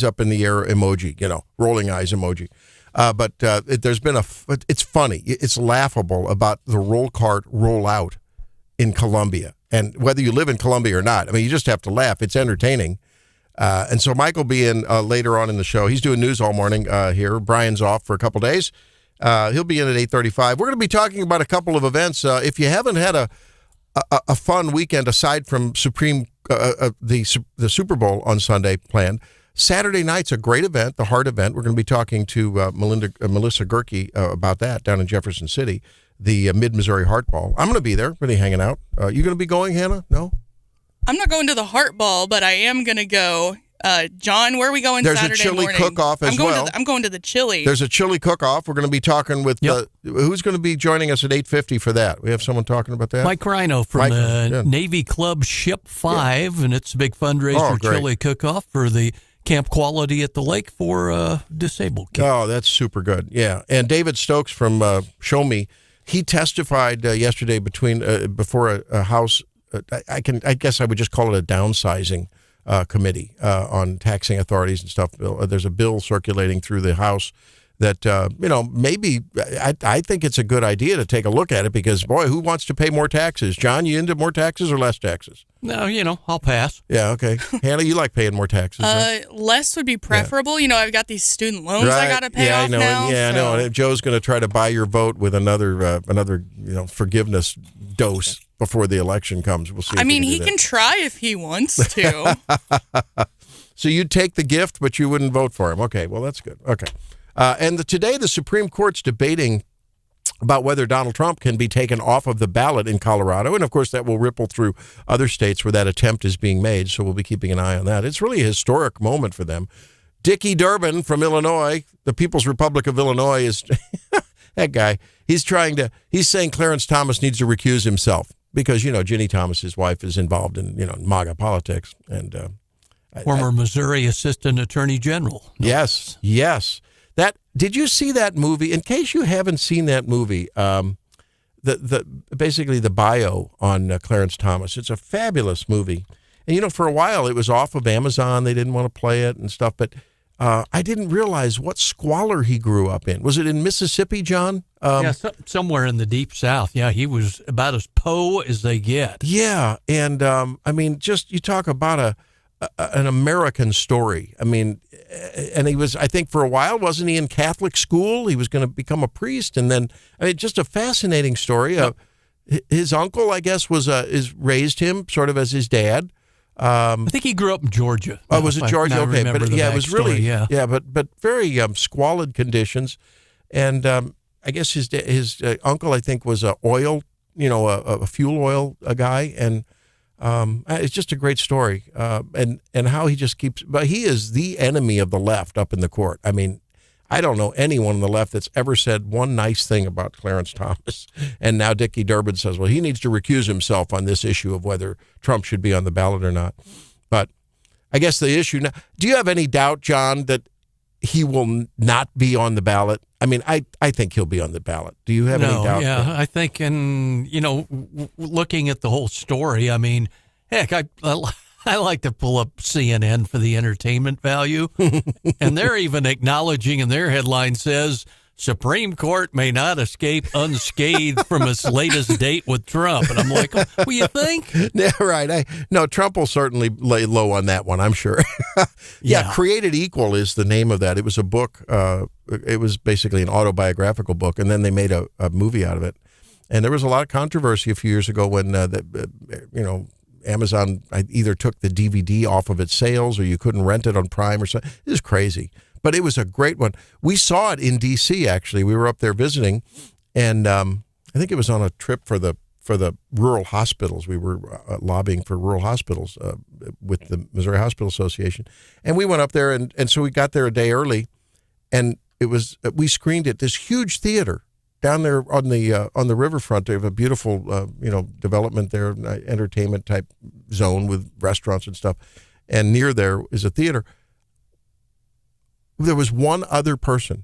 up in the air emoji, rolling eyes emoji. But there's been it's funny. It's laughable about the roll cart rollout in Columbia. And whether you live in Columbia or not, I mean, you just have to laugh. It's entertaining. And so Mike will be in later on in the show. He's doing news all morning here. Brian's off for a couple days. He'll be in at 8:35. We're going to be talking about a couple of events. If you haven't had a fun weekend aside from the Super Bowl on Sunday planned, Saturday night's a great event, the Heart event. We're going to be talking to Melissa Gerke about that down in Jefferson City, the Mid-Missouri Heart Ball. I'm going to be there, really hanging out. You going to be going, Hannah? No? I'm not going to the Heart Ball, but I am going to go. John, where are we going Saturday morning? There's a chili cook-off as well. I'm going to the chili. There's a chili cook-off. We're going to be talking with, who's going to be joining us at 8:50 for that? We have someone talking about that? Mike Rhino from Navy Club Ship 5, and it's a big fundraiser chili cook-off for the Camp Quality at the Lake for disabled kids. Oh, that's super good. Yeah. And David Stokes from Show Me, he testified yesterday before a House, I guess I would just call it a downsizing committee on taxing authorities and stuff. There's a bill circulating through the House that, maybe I think it's a good idea to take a look at it because, boy, who wants to pay more taxes? John, you into more taxes or less taxes? No, I'll pass. Yeah, okay. Hannah, you like paying more taxes, right? Less would be preferable. Yeah. I've got these student loans I got to pay off now. I know. And Joe's going to try to buy your vote with another forgiveness dose before the election comes. We'll see. I mean, he can try if he wants to. So you'd take the gift, but you wouldn't vote for him. Okay, well, that's good. Okay. And today the Supreme Court's debating about whether Donald Trump can be taken off of the ballot in Colorado. And, of course, that will ripple through other states where that attempt is being made. So we'll be keeping an eye on that. It's really a historic moment for them. Dickie Durbin from Illinois, the People's Republic of Illinois, is that guy. He's saying Clarence Thomas needs to recuse himself because, Ginny Thomas, his wife, is involved in, MAGA politics. And former Missouri Assistant Attorney General. Yes. Did you see that movie? In case you haven't seen that movie, basically the bio on Clarence Thomas. It's a fabulous movie. And, for a while it was off of Amazon. They didn't want to play it and stuff. But I didn't realize what squalor he grew up in. Was it in Mississippi, John? Somewhere in the deep South. Yeah, he was about as po as they get. Yeah. And, you talk about an American story. I mean, and he was, I think for a while, wasn't he in Catholic school? He was going to become a priest. And then, just a fascinating story. Yep. His uncle, I guess, raised him sort of as his dad. I think he grew up in Georgia. Oh, was it Georgia? Okay. But it was really, yeah, but very squalid conditions. And I guess his uncle, I think, was a fuel oil guy. And it's just a great story, and how he just keeps. But he is the enemy of the left up in the court. I mean, I don't know anyone on the left that's ever said one nice thing about Clarence Thomas. And now Dickie Durbin says, well, he needs to recuse himself on this issue of whether Trump should be on the ballot or not. But I guess the issue now. Do you have any doubt, John, that he will not be on the ballot? I mean, I think he'll be on the ballot. Do you have any doubt? Yeah, I think, and, looking at the whole story, I mean, heck, I like to pull up CNN for the entertainment value. And they're even acknowledging in their headline says, Supreme Court may not escape unscathed from its latest date with Trump. And I'm like, what do you think? Yeah, right. No, Trump will certainly lay low on that one, I'm sure. Yeah, Created Equal is the name of that. It was a book. It was basically an autobiographical book, and then they made a movie out of it. And there was a lot of controversy a few years ago when, Amazon either took the DVD off of its sales or you couldn't rent it on Prime or something. It was crazy. But it was a great one. We saw it in D.C., actually. We were up there visiting, and I think it was on a trip for the rural hospitals. We were lobbying for rural hospitals with the Missouri Hospital Association. And we went up there, and so we got there a day early, and we screened at this huge theater down there on the riverfront. They have a beautiful, development there, entertainment type zone with restaurants and stuff. And near there is a theater. There was one other person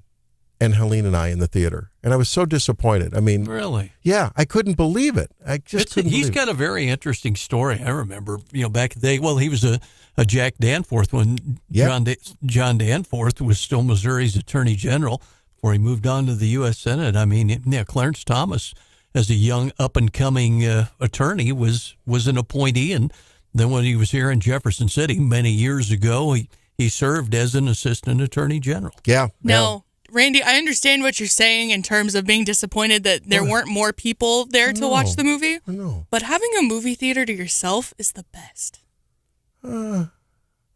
and Helene and I in the theater, and I was so disappointed. I mean, Really? yeah, I couldn't believe it. I just couldn't He's believe got a very interesting story. I remember, back in the day. Well, he was a Jack Danforth when Yep. John Danforth was still Missouri's Attorney General before he moved on to the U.S. Senate. I mean, Clarence Thomas, as a young up-and-coming attorney, was an appointee, and then when he was here in Jefferson City many years ago, he served as an assistant attorney general. Yeah. No, Randy, I understand what you're saying in terms of being disappointed that there weren't more people there to watch the movie. I know. But having a movie theater to yourself is the best.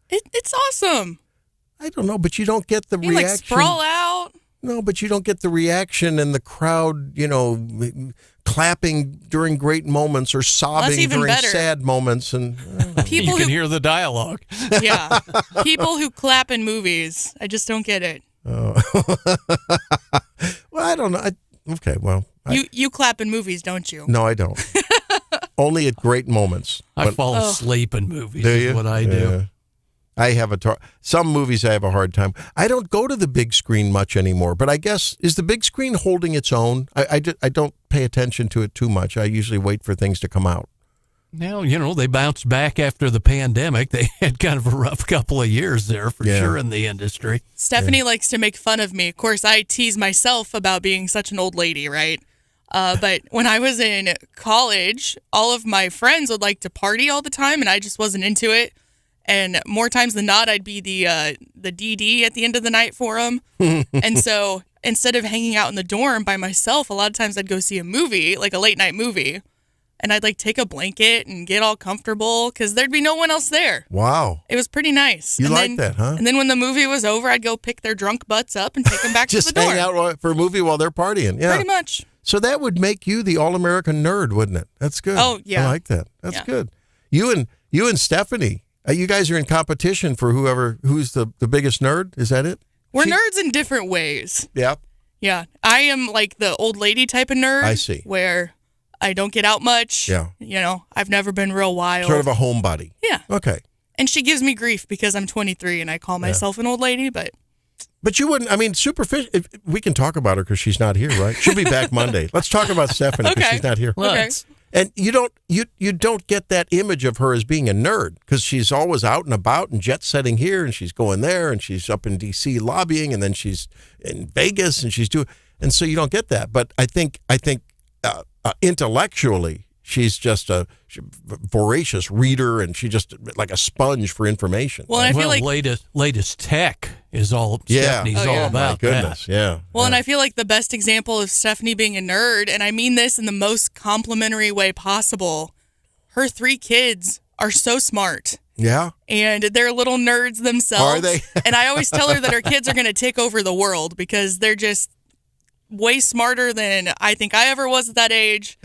It's awesome. I don't know, but you don't get the You reaction. like sprawl out. No, but you don't get the reaction and the crowd, clapping during great moments or sobbing even during better. sad moments. And People You can who, hear the dialogue. yeah, people who clap in movies. I just don't get it. well, I don't know. Okay, well, You clap in movies, don't you? no, I don't. Only at great moments. I But- fall asleep in movies. Do Is you? what I do. Yeah. I have some movies I have a hard time. I don't go to the big screen much anymore, but I guess, is the big screen holding its own? I don't pay attention to it too much. I usually wait for things to come out. Now, they bounced back after the pandemic. They had kind of a rough couple of years there for Yeah. sure in the industry. Stephanie likes to make fun of me. Of course, I tease myself about being such an old lady, right? But when I was in college, all of my friends would like to party all the time, and I just wasn't into it. And more times than not, I'd be the DD at the end of the night for them. And so instead of hanging out in the dorm by myself, a lot of times I'd go see a movie, like a late night movie. And I'd like take a blanket and get all comfortable because there'd be no one else there. Wow. It was pretty nice. You And like then- that, huh? And then when the movie was over, I'd go pick their drunk butts up and take them back to Just the dorm. hang out for a movie while they're partying. Yeah. Pretty much. So that would make you the all-American nerd, wouldn't it? That's good. Oh, yeah. I like that. That's Yeah. good. You and Stephanie, you guys are in competition for who's the biggest nerd. Is that it? We're nerds in different ways. Yeah. Yeah. I am like the old lady type of nerd. I see. Where I don't get out much. Yeah. I've never been real wild. Sort of a homebody. Yeah. Okay. And she gives me grief because I'm 23 and I call myself an old lady, but But you wouldn't, Superfish, we can talk about her because she's not here, right? She'll be back Monday. Let's talk about Stephanie because Okay. she's not here. Okay. Let's. And you don't get that image of her as being a nerd because she's always out and about and jet setting here and she's going there and she's up in D.C. lobbying and then she's in Vegas and and so you don't get that. But I think intellectually she's just a voracious reader and she just like a sponge for information. well, and I feel like latest tech is all Yeah. Stephanie's Oh, all yeah. about. My goodness, yeah. Well, and I feel like the best example of Stephanie being a nerd, and I mean this in the most complimentary way possible, her 3 kids are so smart. Yeah. And they're little nerds themselves. Are they? And I always tell her that her kids are going to take over the world because they're just way smarter than I think I ever was at that age.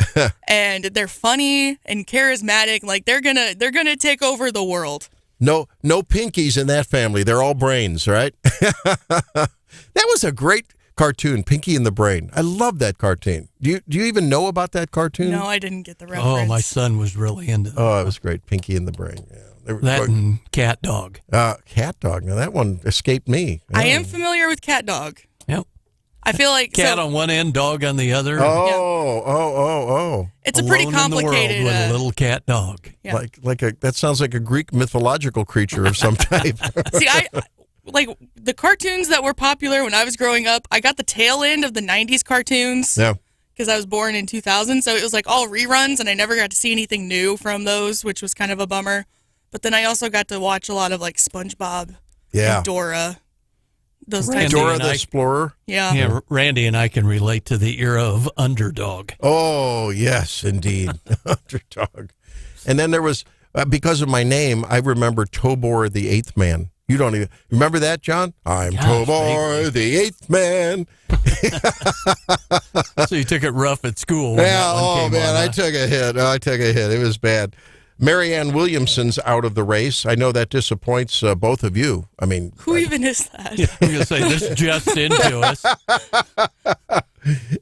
And they're funny and charismatic. Like they're gonna take over the world. No pinkies in that family. They're all brains, right? That was a great cartoon, Pinky and the Brain. I love that cartoon. Do you even know about that cartoon? No, I didn't get the reference. Oh, my son was really into that. Oh, it was great. Pinky and the Brain. Yeah. That and Cat Dog. Cat Dog. Now that one escaped me. I am familiar with Cat Dog. Yep. I feel like Cat so, on one end, dog on the other. Oh. it's a pretty Alone in the complicated. world with a little cat dog. Yeah. That sounds like a Greek mythological creature of some type. See, I like the cartoons that were popular when I was growing up. I got the tail end of the 90s cartoons. Yeah. Because I was born in 2000, so it was like all reruns, and I never got to see anything new from those, which was kind of a bummer. But then I also got to watch a lot of like SpongeBob, Yeah. and Dora, those Randy types. Dora and the I- Explorer. Yeah. Yeah, Randy and I can relate to the era of Underdog. Oh, yes, indeed. Underdog. And then there was, because of my name, I remember Tobler the Eighth Man. You don't even remember that, John? I'm Gosh, Tobler the Eighth Man. So you took it rough at school. When Yeah, that one oh came man, on, I huh? took a hit. I took a hit. It was bad. Marianne Williamson's out of the race. I know that disappoints both of you. I mean, Who even is that? I'm going to say this just into us.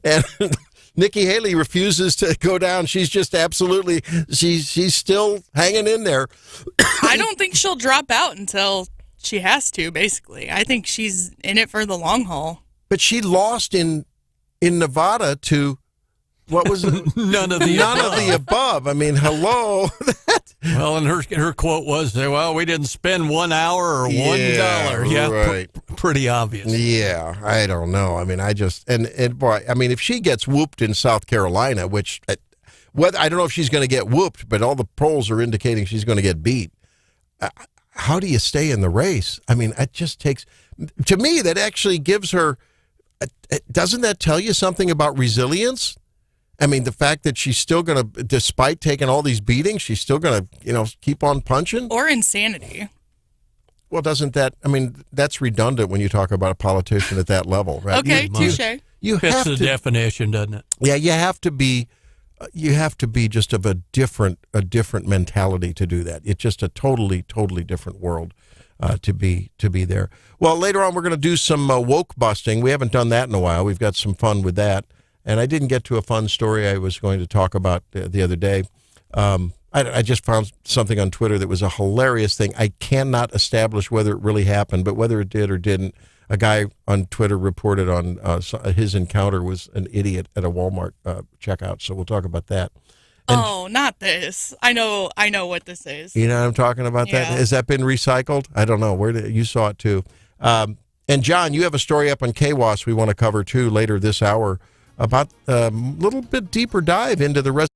and Nikki Haley refuses to go down. She's just absolutely, she's still hanging in there. I don't think she'll drop out until she has to, basically. I think she's in it for the long haul. but she lost in Nevada to what was it? None of the above. I mean, hello. Well, and her quote was, "Well, we didn't spend 1 hour or $1." Yeah, right. Pretty obvious. Yeah, I don't know. I mean, I just and boy, I mean, if she gets whooped in South Carolina, which whether I don't know if she's going to get whooped, but all the polls are indicating she's going to get beat. How do you stay in the race? I mean, it just takes, to me, that actually gives her, doesn't that tell you something about resilience? I mean, the fact that she's still going to, despite taking all these beatings, she's still going to, keep on punching? Or insanity. Well, doesn't that, I mean, that's redundant when you talk about a politician at that level, right? Okay, touche. You Fits have the to, definition, doesn't it? yeah, you have to be just of a different mentality to do that. It's just a totally different world to be there. Well, later on we're going to do some woke busting. We haven't done that in a while. We've got some fun with that, and I didn't get to a fun story I was going to talk about the other day. I just found something on Twitter that was a hilarious thing. I cannot establish whether it really happened, but whether it did or didn't, a guy on Twitter reported on his encounter was an idiot at a Walmart checkout. So we'll talk about that. And, not this. I know what this is. you know what I'm talking about? Yeah. That has that been recycled? I don't know. You saw it too. And John, you have a story up on KWAS we want to cover too later this hour about a little bit deeper dive into the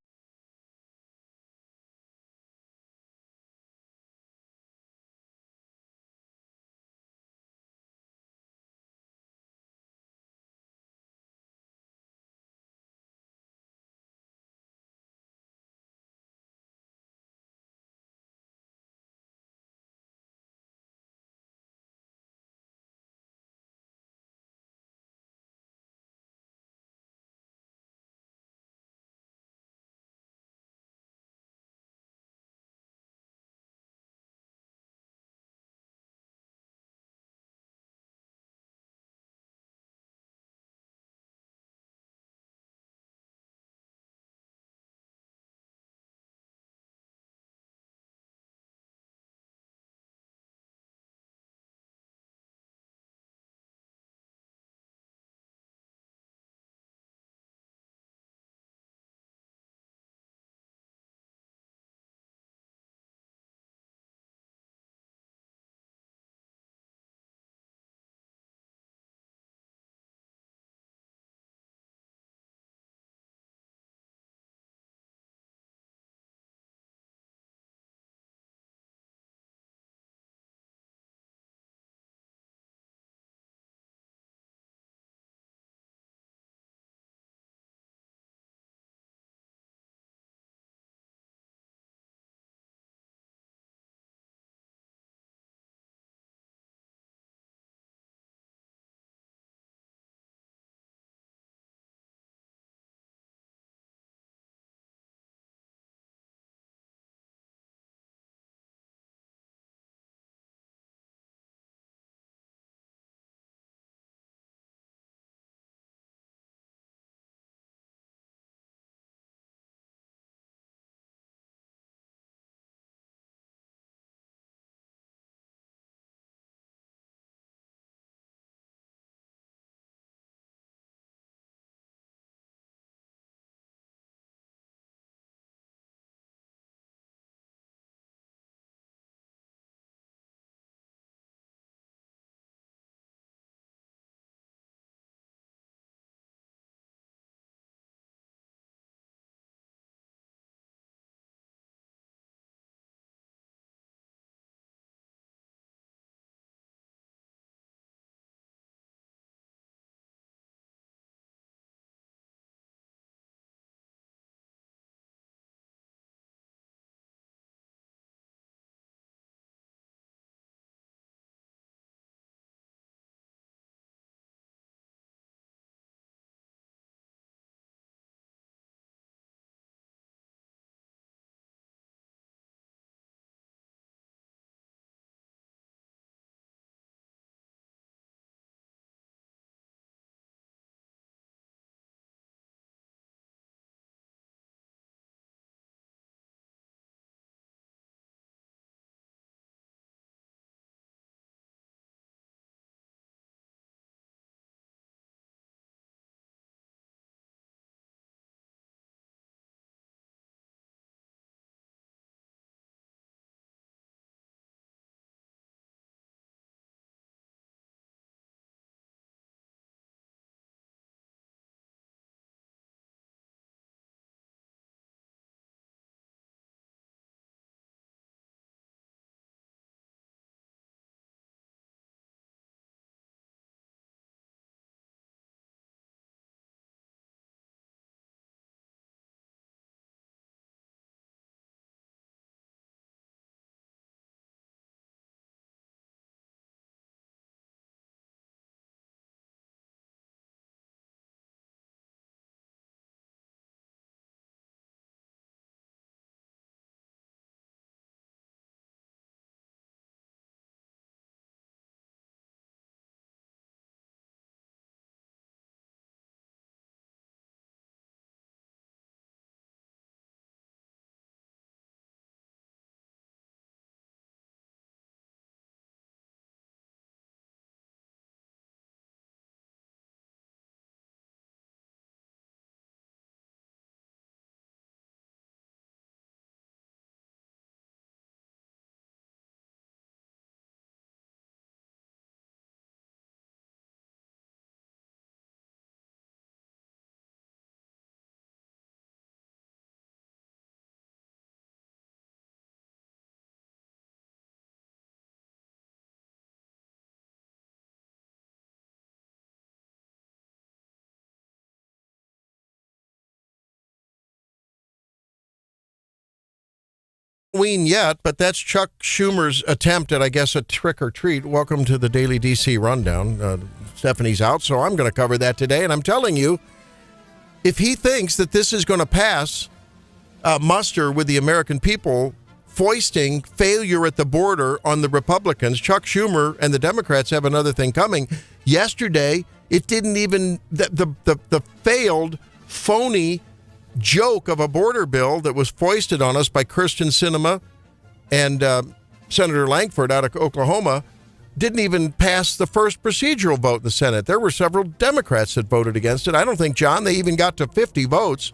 Halloween yet, but that's Chuck Schumer's attempt at, I guess, a trick or treat. Welcome to the Daily DC Rundown. Stephanie's out, so I'm going to cover that today. And I'm telling you, if he thinks that this is going to pass muster with the American people, foisting failure at the border on the Republicans, Chuck Schumer and the Democrats have another thing coming. Yesterday, it didn't even, the failed, phony joke of a border bill that was foisted on us by Kyrsten Sinema and Senator Langford out of Oklahoma didn't even pass the first procedural vote in the Senate. There were several Democrats that voted against it. I don't think, John, they even got to 50 votes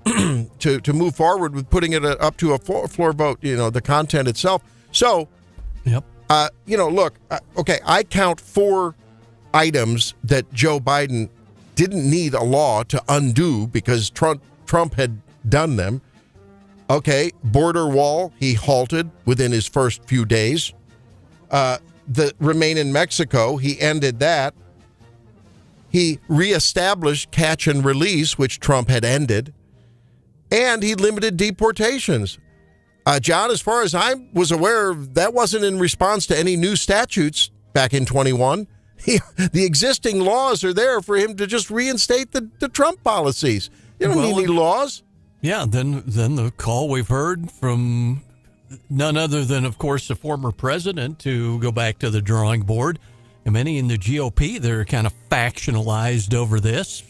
to move forward with putting it up to a floor vote, the content itself. So, yep. Look, okay, I count 4 items that Joe Biden didn't need a law to undo because Trump had done them. Okay, border wall, he halted within his first few days. The remain in Mexico, he ended that. He reestablished catch and release, which Trump had ended. And he limited deportations. John, as far as I was aware, that wasn't in response to any new statutes back in 21. The existing laws are there for him to just reinstate the Trump policies. You don't need any laws. Yeah, then the call we've heard from none other than, of course, the former president to go back to the drawing board. And many in the GOP, they're kind of factionalized over this,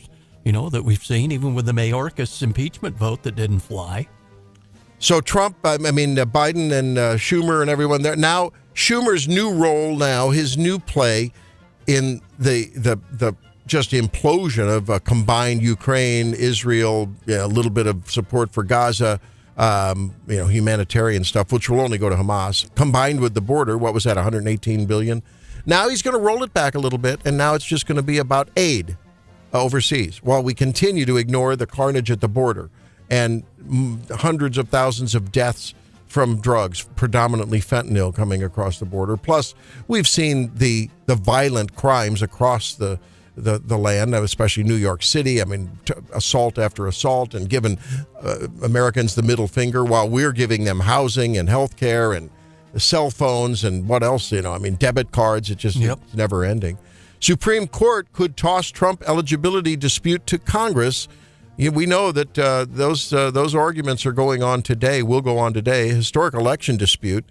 that we've seen, even with the Mayorkas impeachment vote that didn't fly. So Trump, Biden and Schumer and everyone there. Now, Schumer's new role now, his new play in the just implosion of a combined Ukraine, Israel, a little bit of support for Gaza, humanitarian stuff, which will only go to Hamas, combined with the border. What was that, 118 billion? Now he's going to roll it back a little bit, and now it's just going to be about aid overseas while we continue to ignore the carnage at the border and hundreds of thousands of deaths from drugs, predominantly fentanyl coming across the border. Plus, we've seen the violent crimes across the land, especially New York City. Assault after assault, and giving Americans the middle finger while we're giving them housing and health care and cell phones and what else, debit cards. It's never ending. Supreme Court could toss Trump eligibility dispute to Congress. We know that those arguments are going on today, will go on today. Historic election dispute.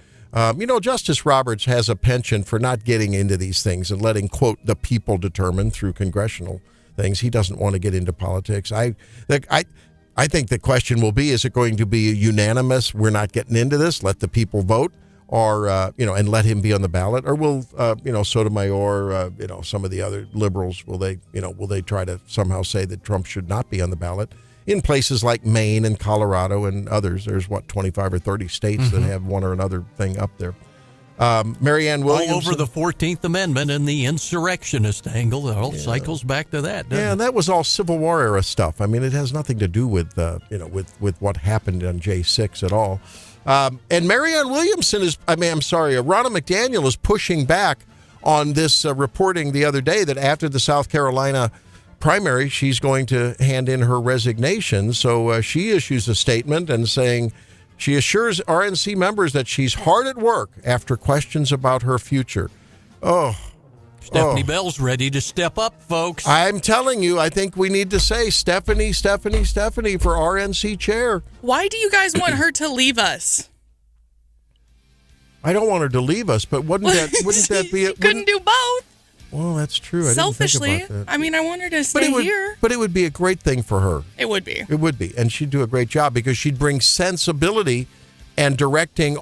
Justice Roberts has a penchant for not getting into these things and letting, quote, the people determine through congressional things. He doesn't want to get into politics. I think the question will be, is it going to be unanimous? We're not getting into this. Let the people vote, or, and let him be on the ballot. Or will, Sotomayor, some of the other liberals, will they try to somehow say that Trump should not be on the ballot? In places like Maine and Colorado and others, there's 25 or 30 states that have one or another thing up there. Marianne Williamson. All over the 14th Amendment and the insurrectionist angle. It all cycles back to that, doesn't it? And that was all Civil War era stuff. It has nothing to do with, with what happened on J6 at all. And Marianne Williamson Ronna McDaniel is pushing back on this reporting the other day that after the South Carolina primary, she's going to hand in her resignation. So she issues a statement and saying she assures RNC members that she's hard at work after questions about her future. Stephanie Bell's ready to step up, folks. I'm telling you, I think we need to say Stephanie for RNC chair. Why do you guys want her to leave us? I don't want her to leave us, but wouldn't that be it? Couldn't do both. Well, that's true. Selfishly, I didn't think about that. I want her to stay here. But it would be a great thing for her. It would be. It would be. And she'd do a great job because she'd bring sensibility and directing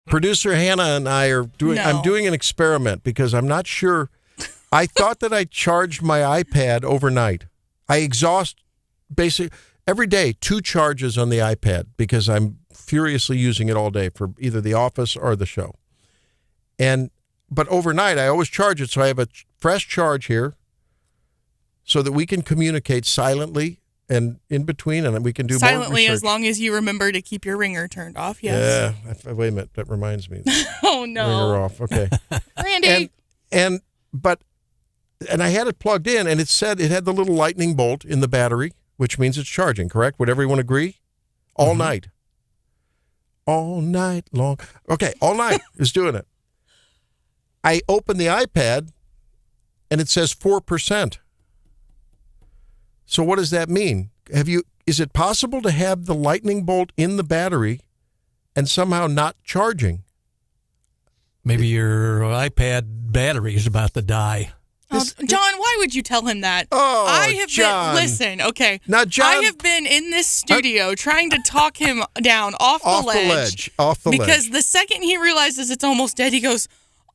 Producer Hannah and I are doing. No. I'm doing an experiment because I'm not sure. I thought that I charged my iPad overnight. I exhaust basically every day 2 charges on the iPad because I'm furiously using it all day for either the office or the show. But overnight I always charge it, so I have a fresh charge here, so that we can communicate silently and in between, and we can do silently more research. as long as you remember to keep your ringer turned off. Yes. Yeah. Wait a minute. That reminds me. Oh no. Ringer off. Okay. Randy. And I had it plugged in, and it said it had the little lightning bolt in the battery, which means it's charging, correct? Would everyone agree? All night. All night long. Okay, all night is doing it. I open the iPad, and it says 4%. So what does that mean? Is it possible to have the lightning bolt in the battery and somehow not charging? Maybe your iPad battery is about to die. John, why would you tell him that? Oh, I have John. Listen, okay. Now, John, I have been in this studio trying to talk him down off the ledge. Because the second he realizes it's almost dead, he goes,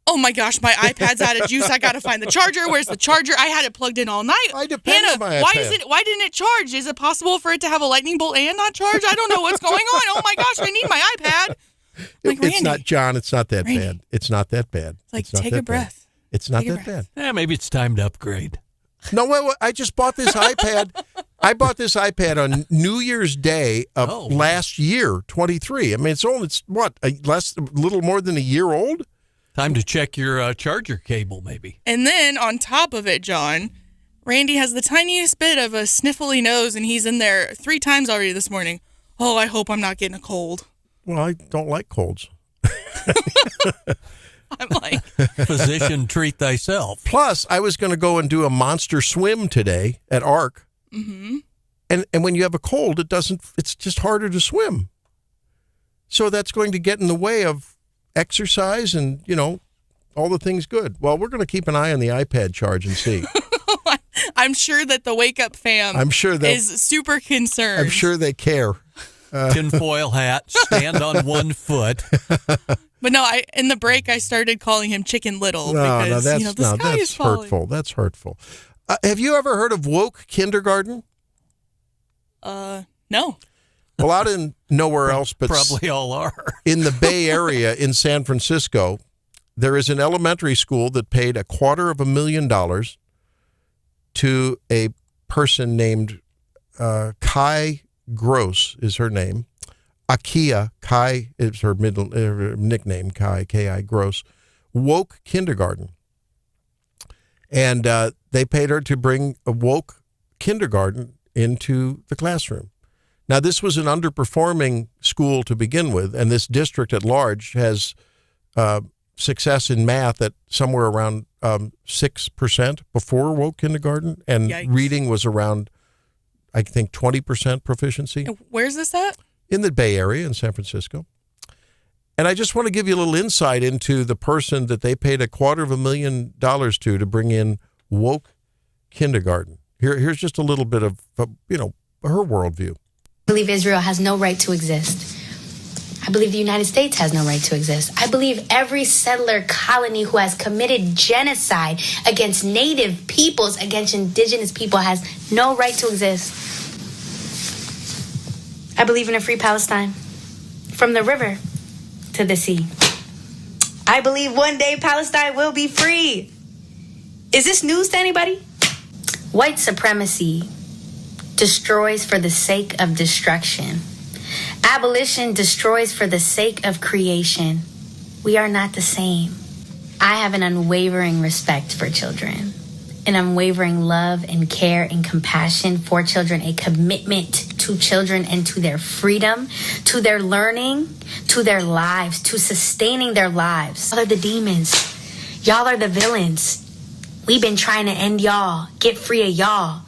oh my gosh, my iPad's out of juice. I got to find the charger. Where's the charger? I had it plugged in all night. I depend Hannah, on my why iPad. why didn't it charge? Is it possible for it to have a lightning bolt and not charge? I don't know what's going on. Oh my gosh, I need my iPad. Like, it's not, John, it's not that Randy. bad. It's not that bad. It's like, It's not take that a breath. bad. It's not Take a that bad. Yeah, maybe it's time to upgrade. No, wait, I just bought this iPad. I bought this iPad on New Year's Day of last year, 23. I mean, it's what, a little more than a year old? Time to check your charger cable, maybe. And then on top of it, John, Randy has the tiniest bit of a sniffly nose, and he's in there 3 times already this morning. Oh, I hope I'm not getting a cold. Well, I don't like colds. I'm like, Physician, treat thyself. Plus, I was going to go and do a monster swim today at Ark. Mm-hmm. And when you have a cold, it's just harder to swim. So that's going to get in the way of exercise and, all the things good. Well, we're going to keep an eye on the iPad charge and see. I'm sure that the Wake Up fam is super concerned. I'm sure they care. Tinfoil hat, stand on one foot. But no, in the break, I started calling him Chicken Little because the sky is falling. Hurtful. That's hurtful. Have you ever heard of woke kindergarten? No. Well, out in nowhere else, but probably all are. In the Bay Area in San Francisco, there is an elementary school that paid $250,000 to a person named Kai Gross is her name. Akia Kai is her nickname, Kai, K-I, Gross. Woke kindergarten. And they paid her to bring a woke kindergarten into the classroom. Now, this was an underperforming school to begin with, and this district at large has success in math at somewhere around 6% before woke kindergarten, and Yikes. Reading was around, I think, 20% proficiency. Where's this at? In the Bay Area in San Francisco. And I just want to give you a little insight into the person that they paid $250,000 to bring in woke kindergarten. Here's just a little bit of, her worldview. I believe Israel has no right to exist. I believe the United States has no right to exist. I believe every settler colony who has committed genocide against native peoples, against indigenous people, has no right to exist. I believe in a free Palestine, from the river to the sea. I believe one day Palestine will be free. Is this news to anybody? White supremacy destroys for the sake of destruction. Abolition destroys for the sake of creation. We are not the same. I have an unwavering respect for children, an unwavering love and care and compassion for children, a commitment to children and to their freedom, to their learning, to their lives, to sustaining their lives. Y'all are the demons. Y'all are the villains. We've been trying to end y'all, get free of y'all.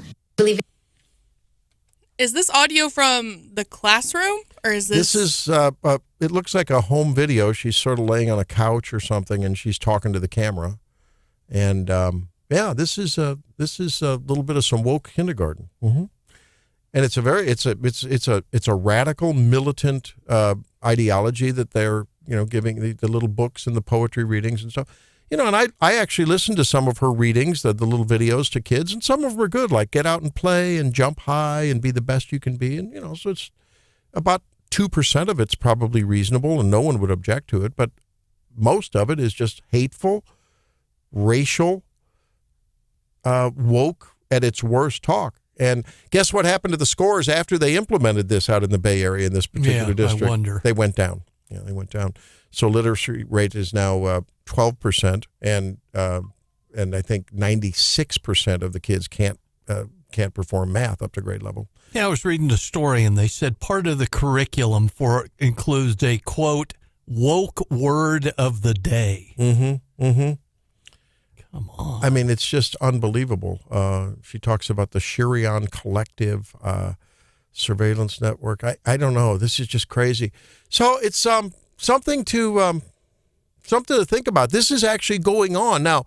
Is this audio from the classroom, or is this? This is. It looks like a home video. She's sort of laying on a couch or something, and she's talking to the camera. And this is a little bit of some woke kindergarten. Mm-hmm. And it's a radical militant ideology that they're giving the little books and the poetry readings and stuff. And I actually listened to some of her readings, the little videos to kids, and some of them were good, like get out and play and jump high and be the best you can be. And, so it's about 2% of it's probably reasonable and no one would object to it. But most of it is just hateful, racial, woke at its worst talk. And guess what happened to the scores after they implemented this out in the Bay Area in this particular district? I wonder. They went down. Yeah, they went down. So literacy rate is now 12%, and I think 96% of the kids can't perform math up to grade level. Yeah, I was reading the story, and they said part of the curriculum includes a, quote, woke word of the day. Mm-hmm, mm-hmm. Come on. I mean, it's just unbelievable. She talks about the Shirion Collective surveillance network. I don't know. This is just crazy. So it's something to think about. This is actually going on now.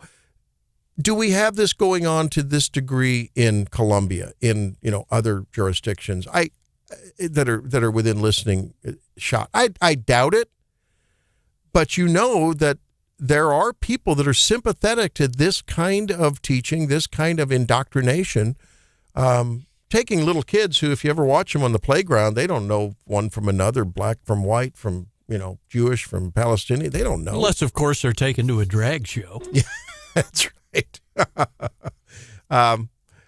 Do we have this going on to this degree in Columbia, in other jurisdictions that are within listening shot? I doubt it, but that there are people that are sympathetic to this kind of teaching, this kind of indoctrination, taking little kids who, if you ever watch them on the playground, they don't know one from another, black from white, from Jewish from Palestinian. They don't know. Unless, of course, they're taken to a drag show. Yeah, that's right.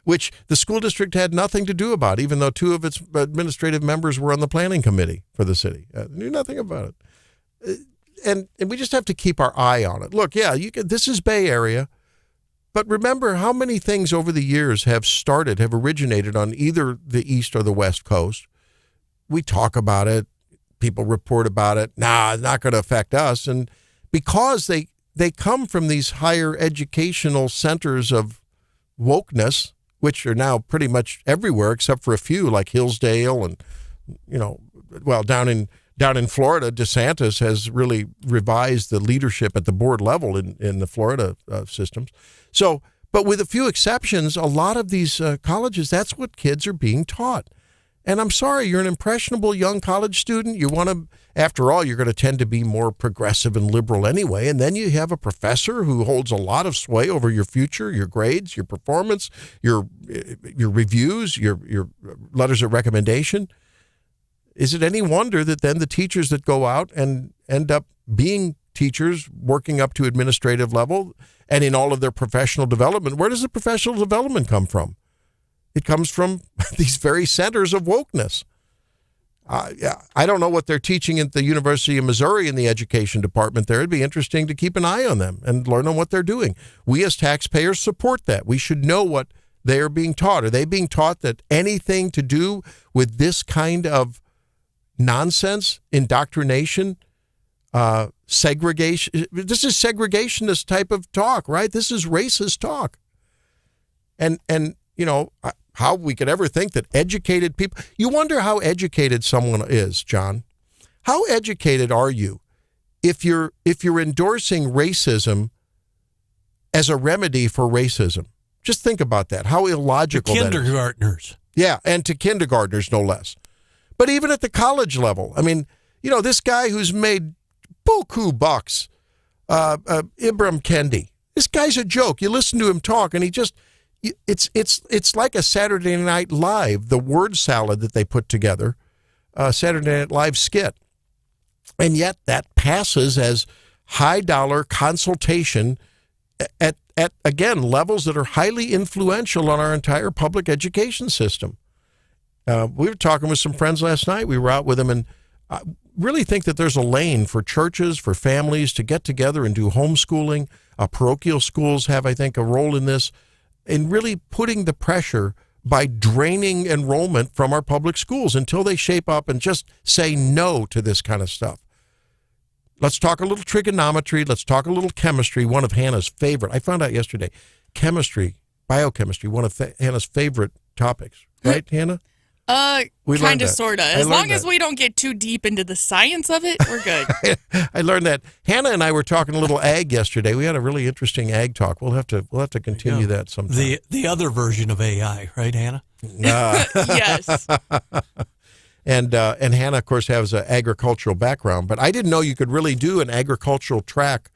Which the school district had nothing to do about, even though 2 of its administrative members were on the planning committee for the city. Knew nothing about it. And we just have to keep our eye on it. Look, yeah, this is Bay Area, but remember how many things over the years have originated on either the East or the West Coast. We talk about it. People report about it. Nah, it's not going to affect us. And because they come from these higher educational centers of wokeness, which are now pretty much everywhere except for a few like Hillsdale and, down in Florida, DeSantis has really revised the leadership at the board level in the Florida systems. So, but with a few exceptions, a lot of these colleges, that's what kids are being taught. And I'm sorry, you're an impressionable young college student. You want to, after all, you're going to tend to be more progressive and liberal anyway. And then you have a professor who holds a lot of sway over your future, your grades, your performance, your reviews, your letters of recommendation. Is it any wonder that then the teachers that go out and end up being teachers, working up to administrative level, and in all of their professional development, where does the professional development come from? It comes from these very centers of wokeness. I don't know what they're teaching at the University of Missouri in the education department there. It'd be interesting to keep an eye on them and learn on what they're doing. We as taxpayers support that. We should know what they are being taught. Are they being taught that anything to do with this kind of nonsense, indoctrination, segregation? This is segregationist type of talk, right? This is racist talk. And how we could ever think that educated people, you wonder how educated someone is, John. How educated are you if you're endorsing racism as a remedy for racism? Just think about that. How illogical that is. Kindergartners. Yeah, and to kindergartners, no less. But even at the college level, I mean, this guy who's made buku bucks, Ibram Kendi, this guy's a joke. You listen to him talk, and it's like a Saturday Night Live, the word salad that they put together, Saturday Night Live skit. And yet that passes as high-dollar consultation at, again, levels that are highly influential on our entire public education system. We were talking with some friends last night. We were out with them, and I really think that there's a lane for churches, for families to get together and do homeschooling. Parochial schools have, I think, a role in this, in really putting the pressure by draining enrollment from our public schools until they shape up and just say no to this kind of stuff. Let's talk a little trigonometry. Let's talk a little chemistry, one of Hannah's favorite. I found out yesterday, biochemistry, one of Hannah's favorite topics. Right, Hannah? Kind of, sort of. As long as we don't get too deep into the science of it, we're good. I learned that. Hannah and I were talking a little ag yesterday. We had a really interesting ag talk. We'll have to continue that sometime. The other version of AI, right, Hannah? Yes. And Hannah, of course, has an agricultural background, but I didn't know you could really do an agricultural track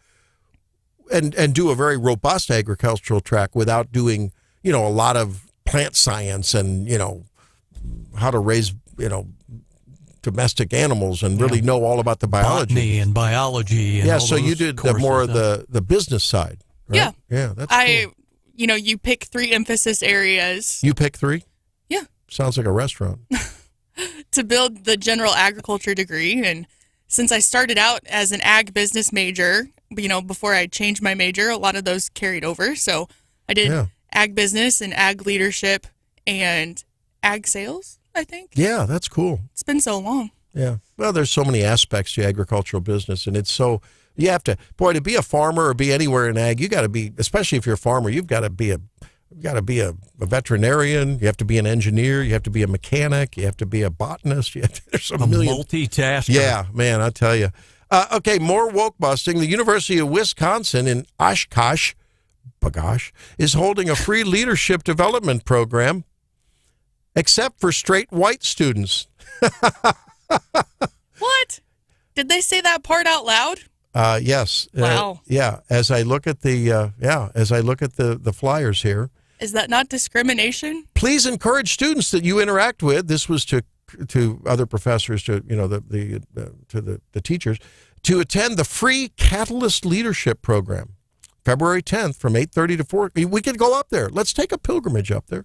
and do a very robust agricultural track without doing, a lot of plant science and, how to raise, domestic animals and really know all about the biology. Botany and biology. And yeah, all so you those did courses, more of the business side, right? Yeah. Yeah, that's cool. You pick 3 emphasis areas. You pick 3? Yeah. Sounds like a restaurant. To build the general agriculture degree. And since I started out as an ag business major, before I changed my major, a lot of those carried over. So I did ag business and ag leadership and ag sales, I think. Yeah, that's cool. It's been so long. Yeah. Well, there's so many aspects to agricultural business, and it's so, you have to, to be a farmer or be anywhere in ag, you got to be, especially if you're a farmer, you've got to be a veterinarian, you have to be an engineer, you have to be a mechanic, you have to be a botanist, there's a million. Multitasker. Yeah, man, I tell you. Okay, more woke busting. The University of Wisconsin in Oshkosh, is holding a free leadership development program, except for straight white students. What? Did they say that part out loud? Yes. Wow. As I look at the flyers here. Is that not discrimination? Please encourage students that you interact with. This was to other professors, to the teachers, to attend the free Catalyst Leadership Program, February 10th from 8:30 to 4. We could go up there. Let's take a pilgrimage up there.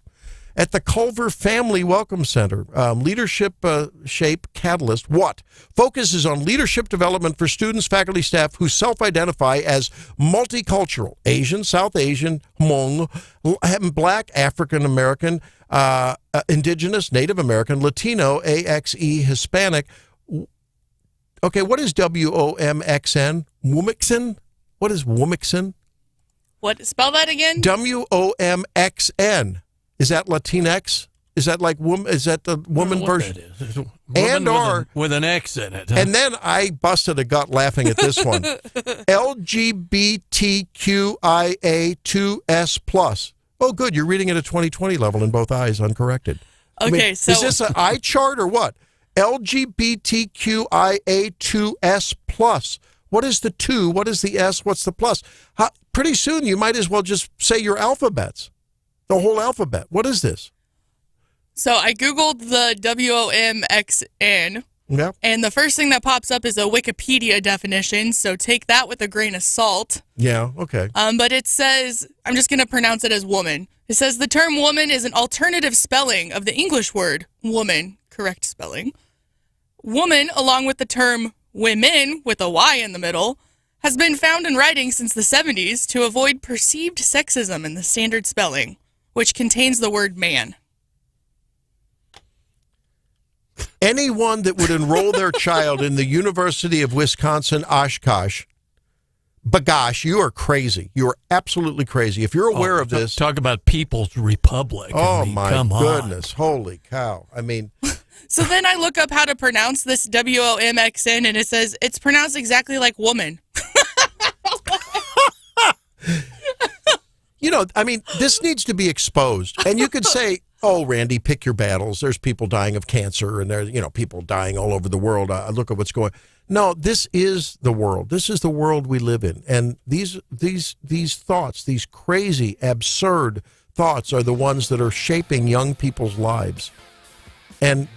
At the Culver Family Welcome Center, Leadership Shape Catalyst, what? Focuses on leadership development for students, faculty, staff who self-identify as multicultural, Asian, South Asian, Hmong, Black, African American, Indigenous, Native American, Latino, AXE, Hispanic. Okay, what is WOMXN? Womixen? What is Womixen? What? Spell that again? WOMXN. Is that Latinx? Is that like is that the woman version? And with an X in it. Huh? And then I busted a gut laughing at this one. LGBTQIA2S+. Oh, good. You're reading it at 2020 level in both eyes, uncorrected. Okay, so is this an eye chart or what? LGBTQIA2S+. What is the 2? What is the S? What's the plus? Pretty soon you might as well just say your alphabets. The whole alphabet. What is this? So I Googled the WOMXN. Yeah. And the first thing that pops up is a Wikipedia definition. So take that with a grain of salt. Yeah, okay. But it says, I'm just going to pronounce it as woman. It says the term woman is an alternative spelling of the English word woman, correct spelling. Woman, along with the term women with a Y in the middle, has been found in writing since the 70s to avoid perceived sexism in the standard spelling, which contains the word man. Anyone that would enroll their child in the University of Wisconsin, Oshkosh, Bagosh, you are crazy. You are absolutely crazy. If you're aware of this. Talk about People's Republic. My goodness. Holy cow. I mean. So then I look up how to pronounce this WOMXN, and it says it's pronounced exactly like woman. This needs to be exposed. And you could say, oh, Randy, pick your battles. There's people dying of cancer, and there's, people dying all over the world. Look at what's going on. No, this is the world. This is the world we live in. And these thoughts, these crazy, absurd thoughts are the ones that are shaping young people's lives. And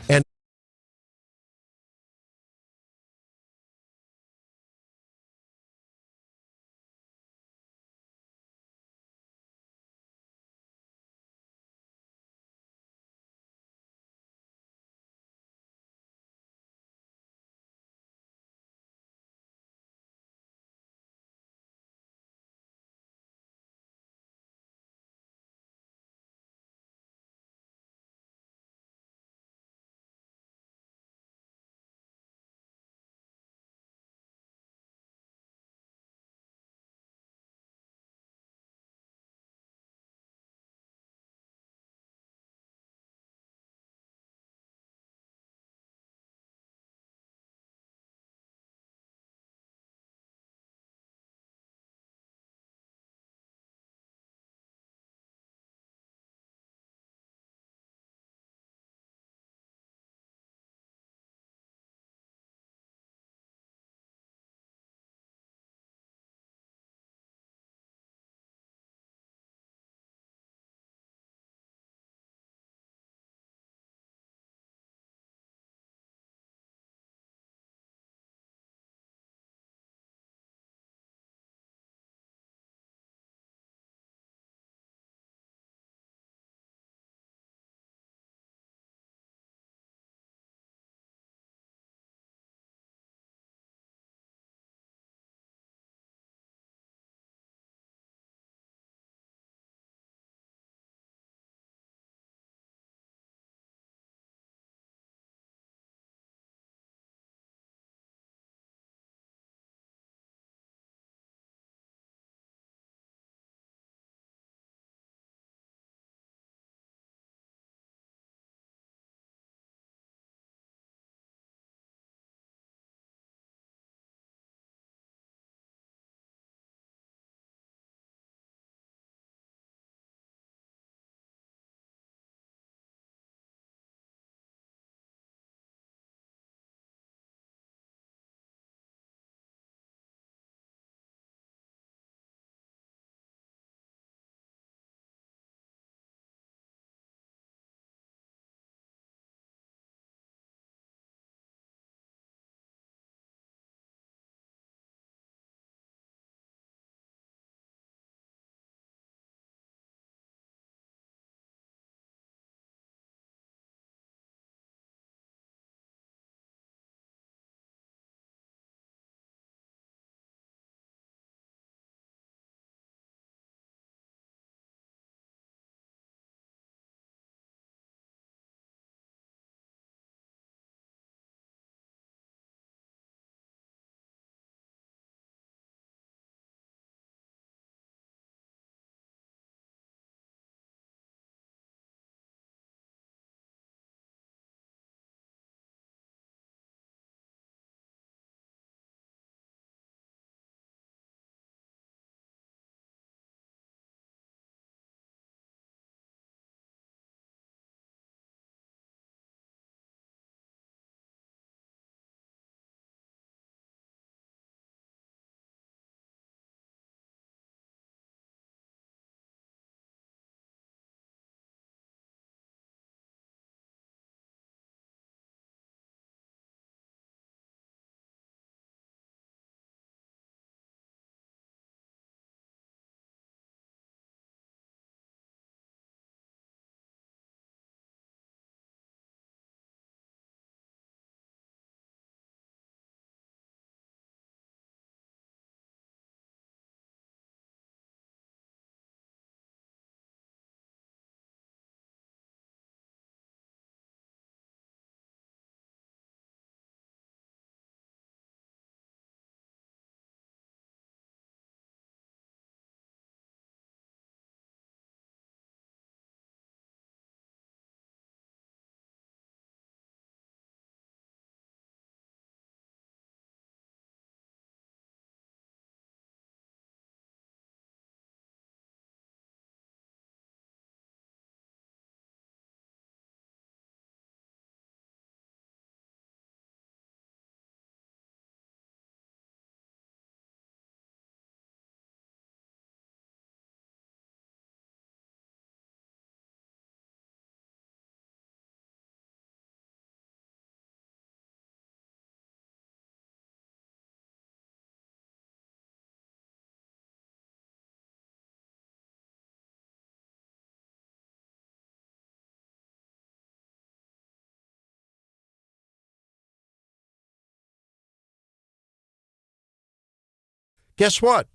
Guess what?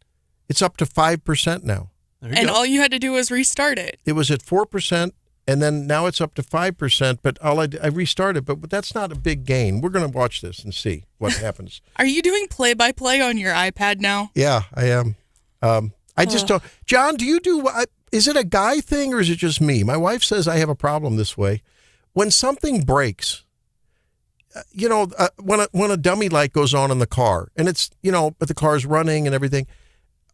It's up to 5% now. There you And go. all you had to do was restart it. It was at 4%, and then now it's up to 5%. But I restarted, but that's not a big gain. We're going to watch this and see what happens. Are you doing play-by-play on your iPad now? Yeah, I am. I just don't. John, do you do? Is it a guy thing or is it just me? My wife says I have a problem this way. When something breaks, when a dummy light goes on in the car, and it's but the car's running and everything,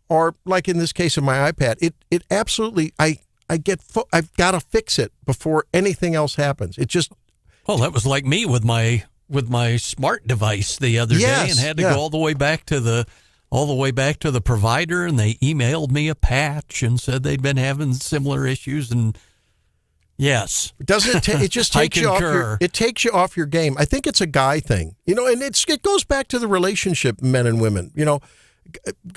or like in this case of my iPad, it absolutely I've got to fix it before anything else happens. It just Well, that was like me with my smart device the other day, and had to go all the way back to the provider, and they emailed me a patch and said they'd been having similar issues. And yes, doesn't it? It just takes you off. It takes you off your game. I think it's a guy thing, and it goes back to the relationship, men and women.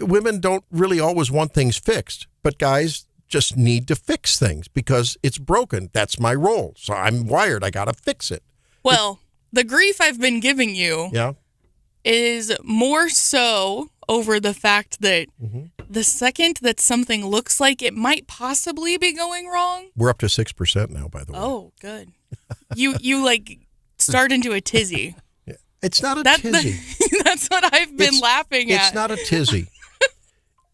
Women don't really always want things fixed, but guys just need to fix things because it's broken. That's my role. So I'm wired. I got to fix it. Well, the grief I've been giving you is more so over the fact that the second that something looks like it might possibly be going wrong. We're up to 6% now, by the way. Oh, good. You like start into a tizzy. It's not a tizzy. That's what I've been laughing at. It's not a tizzy.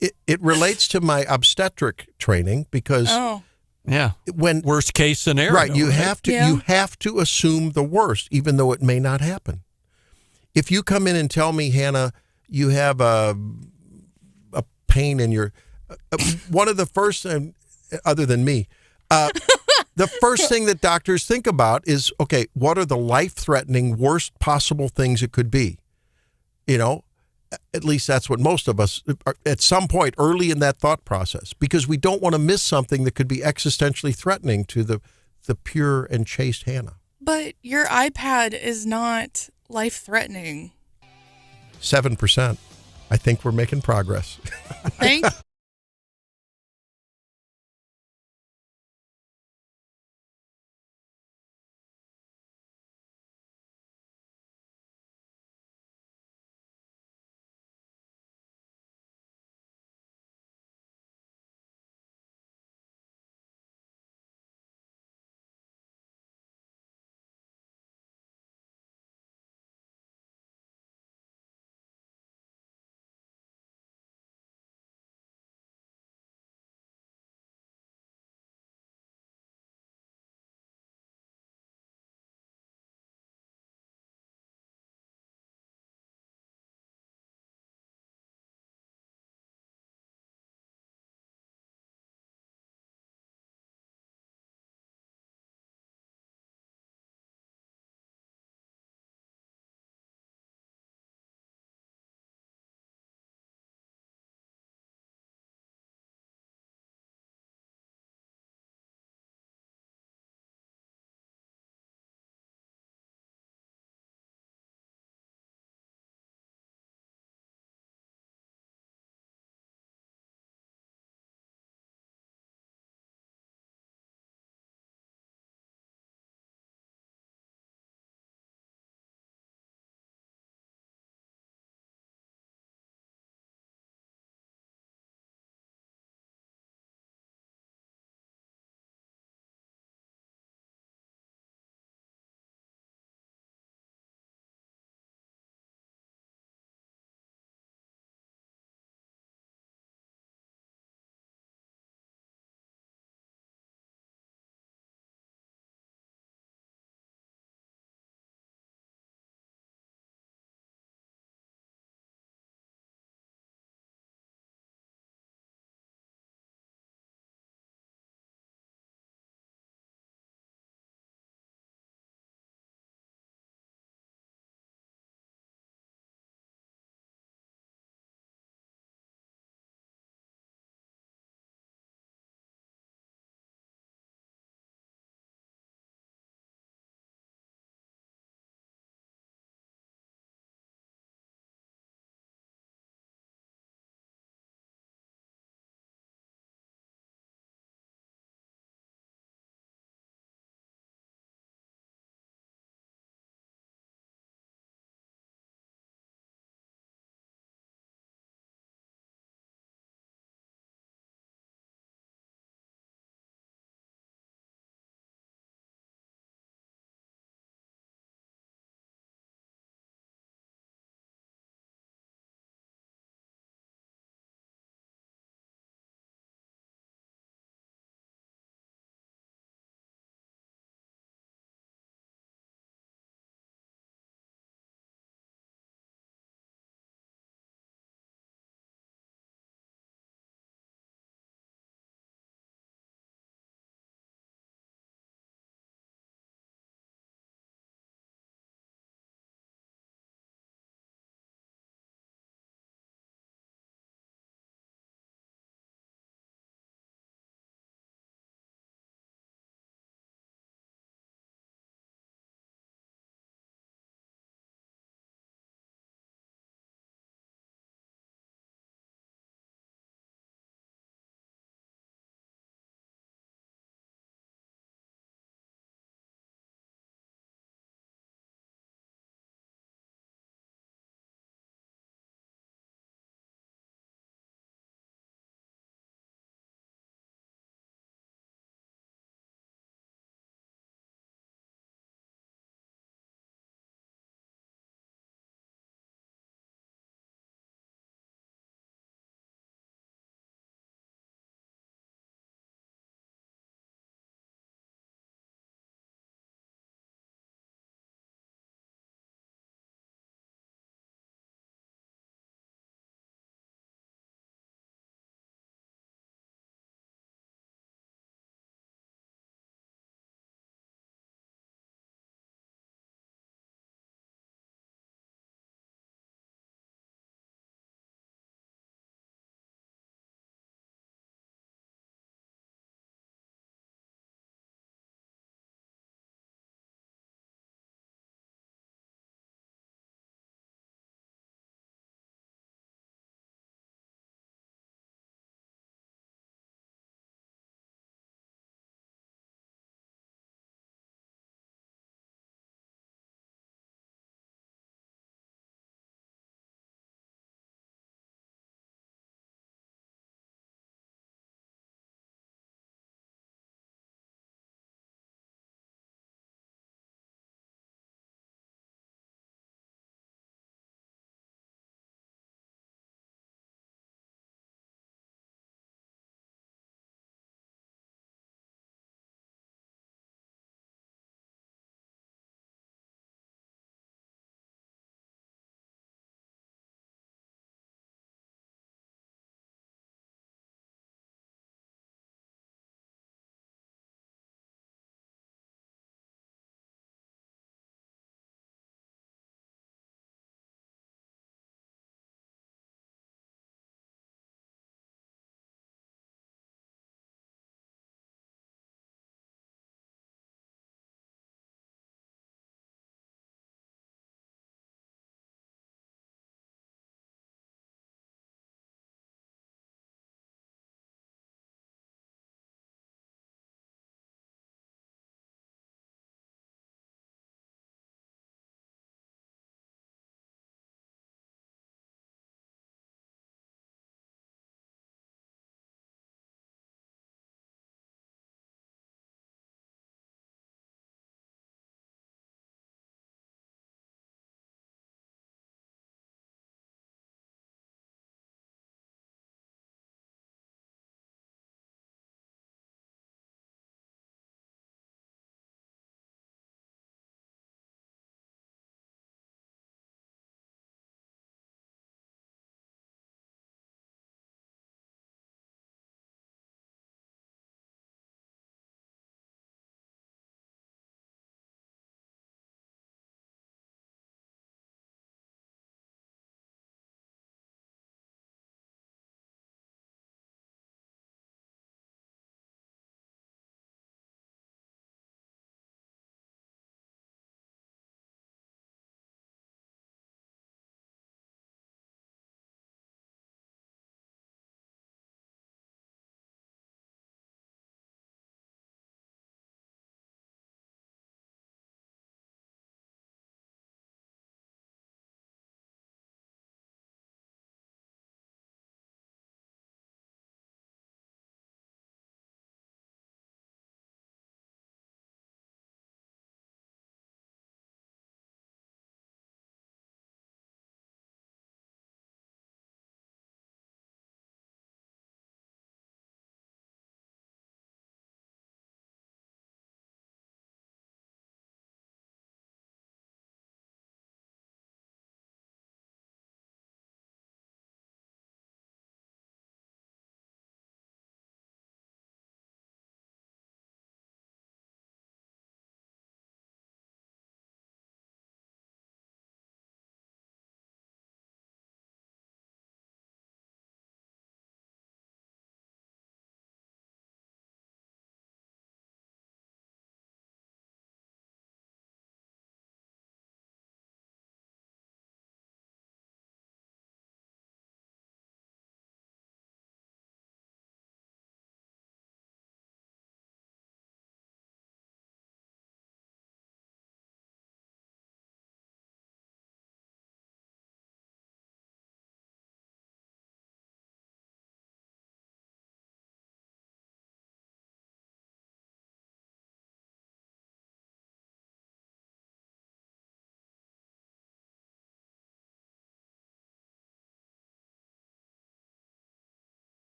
It relates to my obstetric training because when worst case scenario, right, you have to assume the worst, even though it may not happen. If you come in and tell me, Hannah, you have a pain in your one of the first, other than me, the first thing that doctors think about is, okay, what are the life-threatening, worst possible things it could be? At least that's what most of us are at some point early in that thought process, because we don't want to miss something that could be existentially threatening to the pure and chaste Hannah. But your iPad is not life-threatening. 7%. I think we're making progress. Thank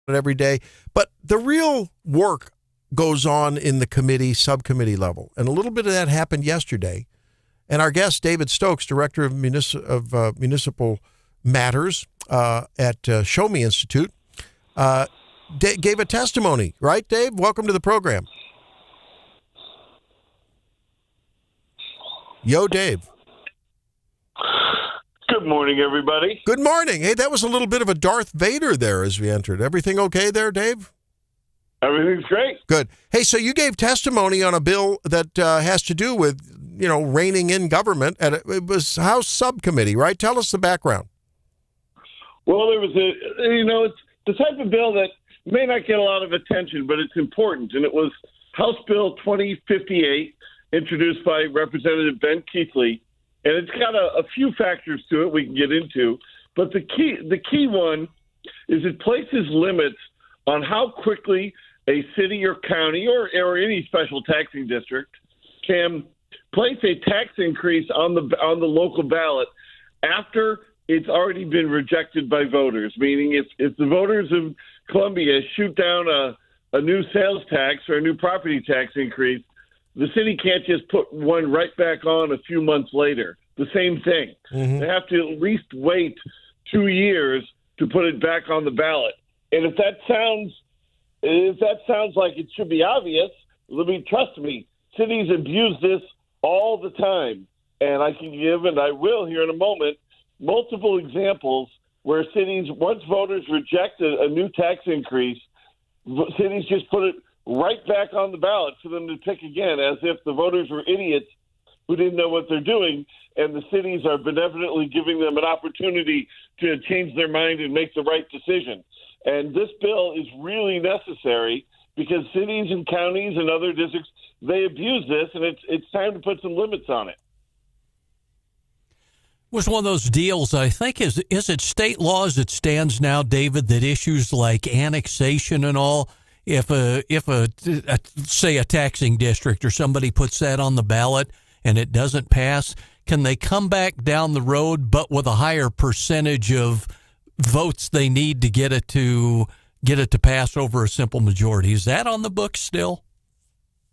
every day. But the real work goes on in the committee, subcommittee level. And a little bit of that happened yesterday. And our guest, David Stokes, Director of Municipal Matters at Show Me Institute, gave a testimony. Right, Dave? Welcome to the program. Yo, Dave. Good morning, everybody. Good morning. Hey, that was a little bit of a Darth Vader there as we entered. Everything okay there, Dave? Everything's great. Good. Hey, so you gave testimony on a bill that has to do with, reining in government. And it was House Subcommittee, right? Tell us the background. Well, there was it's the type of bill that may not get a lot of attention, but it's important. And it was House Bill 2058, introduced by Representative Ben Keithley. And it's got a few factors to it we can get into. But the key one is it places limits on how quickly a city or county or any special taxing district can place a tax increase on the local ballot after it's already been rejected by voters. Meaning, if the voters of Columbia shoot down a new sales tax or a new property tax increase, the city can't just put one right back on a few months later. The same thing. Mm-hmm. They have to at least wait 2 years to put it back on the ballot. And if that sounds like it should be obvious, trust me, cities abuse this all the time. And I can give, and I will here in a moment, multiple examples where cities, once voters rejected a new tax increase, cities just put it right back on the ballot for them to pick again, as if the voters were idiots who didn't know what they're doing, and the cities are benevolently giving them an opportunity to change their mind and make the right decision. And this bill is really necessary because cities and counties and other districts, they abuse this, and it's time to put some limits on it. Was one of those deals, I think, is it state law as it stands now, David, that issues like annexation and all, if say a taxing district or somebody puts that on the ballot and it doesn't pass, can they come back down the road but with a higher percentage of votes they need to get it to pass over a simple majority? Is that on the books still?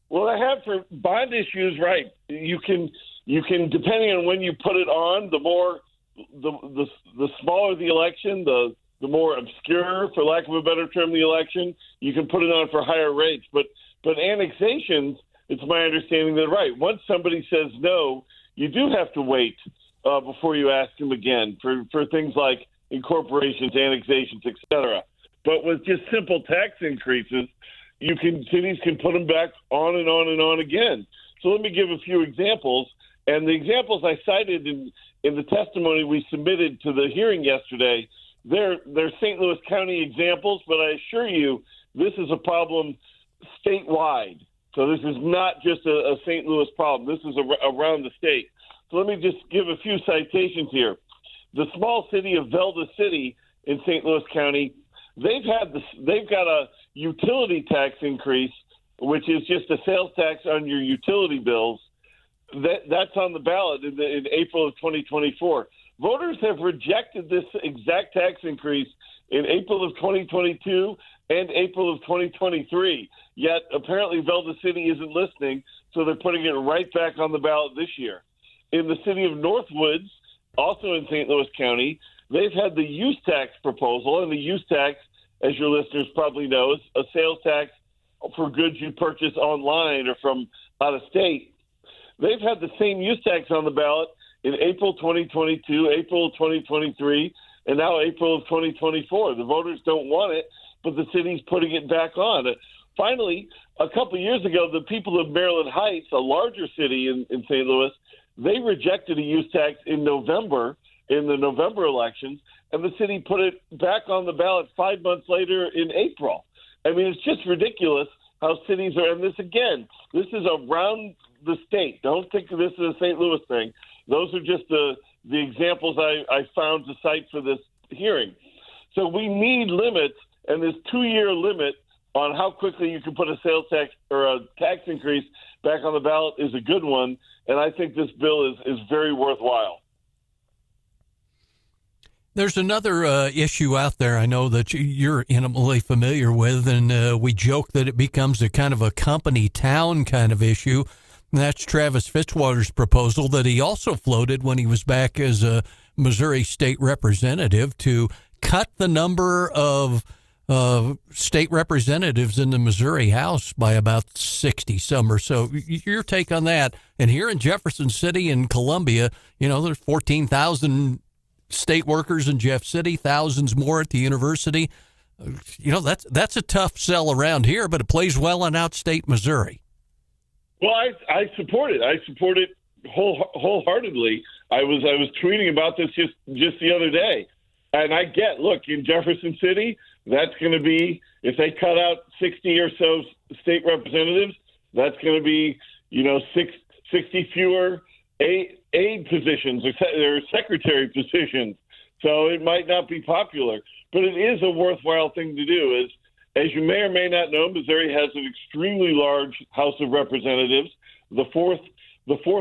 Well, I have for bond issues, right. You can depending on when you put it on, the smaller the election, the more obscure, for lack of a better term, the election, you can put it on for higher rates. But annexations, it's my understanding that, right, once somebody says no, you do have to wait before you ask them again for things like incorporations, annexations, et cetera. But with just simple tax increases, cities can put them back on and on and on again. So let me give a few examples. And the examples I cited in the testimony we submitted to the hearing yesterday, they're St. Louis County examples, but I assure you this is a problem statewide. So this is not just a St. Louis problem. This is around the state. So let me just give a few citations here. The small city of Velda City in St. Louis County, they've got a utility tax increase, which is just a sales tax on your utility bills. That's on the ballot in April of 2024. Voters have rejected this exact tax increase in April of 2022 and April of 2023. Yet apparently Velda City isn't listening, so they're putting it right back on the ballot this year. In the city of Northwoods, also in St. Louis County, they've had the use tax proposal, and the use tax, as your listeners probably know, is a sales tax for goods you purchase online or from out of state. They've had the same use tax on the ballot in April 2022, April 2023, and now April of 2024. The voters don't want it, but the city's putting it back on. Finally, a couple of years ago, the people of Maryland Heights, a larger city in St. Louis, they rejected a use tax in November, in the November elections, and the city put it back on the ballot 5 months later in April. I mean, it's just ridiculous how cities are, and this is around the state. Don't think of this as a St. Louis thing. Those are just the examples I found to cite for this hearing. So we need limits, and this 2-year limit on how quickly you can put a sales tax or a tax increase back on the ballot is a good one, and I think this bill is very worthwhile. There's another issue out there I know that you're intimately familiar with, and we joke that it becomes a kind of a company town kind of issue. And that's Travis Fitzwater's proposal that he also floated when he was back as a Missouri state representative to cut the number of state representatives in the Missouri House by about 60 some or so. Your take on that? And here in Jefferson City and Columbia, there's 14,000 state workers in Jeff City, thousands more at the university. That's a tough sell around here, but it plays well in outstate Missouri. Well, I support it. I support it wholeheartedly. I was tweeting about this just the other day, and I look, in Jefferson City, that's going to be, if they cut out 60 or so state representatives, that's going to be 60 fewer aide positions or secretary positions. So it might not be popular, but it is a worthwhile thing to do. As you may or may not know, Missouri has an extremely large House of Representatives, the fourth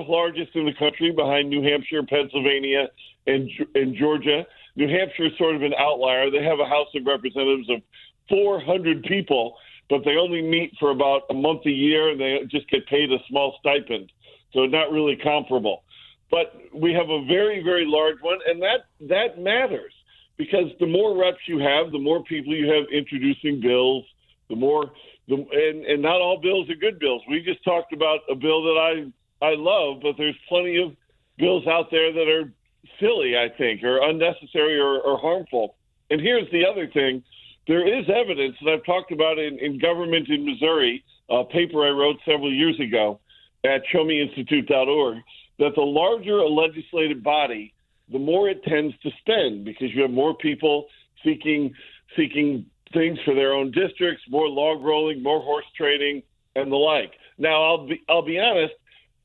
largest in the country behind New Hampshire, Pennsylvania, and Georgia. New Hampshire is sort of an outlier. They have a House of Representatives of 400 people, but they only meet for about a month a year, and they just get paid a small stipend. So not really comparable. But we have a very, very large one, and that matters. Because the more reps you have, the more people you have introducing bills, and not all bills are good bills. We just talked about a bill that I love, but there's plenty of bills out there that are silly, I think, or unnecessary or harmful. And here's the other thing. There is evidence, and I've talked about it in Government in Missouri, a paper I wrote several years ago at showmeinstitute.org, that the larger a legislative body, the more it tends to spend, because you have more people seeking things for their own districts, more log rolling, more horse trading, and the like. Now, I'll be honest,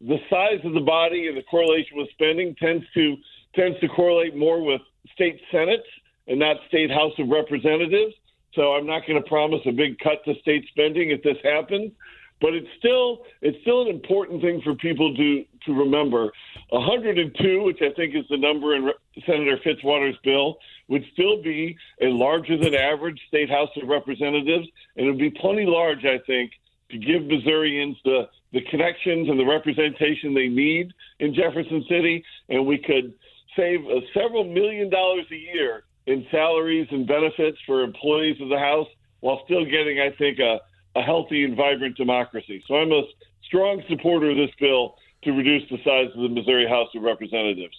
the size of the body and the correlation with spending tends to correlate more with state senates and not state House of Representatives. So I'm not going to promise a big cut to state spending if this happens. But it's still an important thing for people to remember. 102, which I think is the number in Senator Fitzwater's bill, would still be a larger than average state House of Representatives, and it would be plenty large, I think, to give Missourians the connections and the representation they need in Jefferson City, and we could save several $1 million a year in salaries and benefits for employees of the House while still getting, I think, a healthy and vibrant democracy. So I'm a strong supporter of this bill to reduce the size of the Missouri House of Representatives.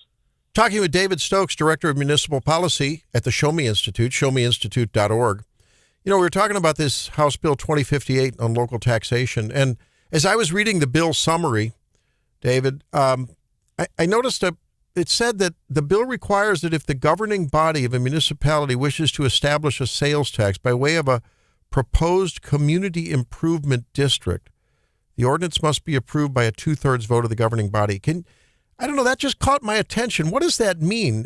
Talking with David Stokes, Director of Municipal Policy at the Show Me Institute, showmeinstitute.org. We were talking about this House Bill 2058 on local taxation. And as I was reading the bill summary, David, I noticed that it said that the bill requires that if the governing body of a municipality wishes to establish a sales tax by way of a proposed community improvement district, the ordinance must be approved by a 2/3 vote of the governing body. I don't know, that just caught my attention. What does that mean?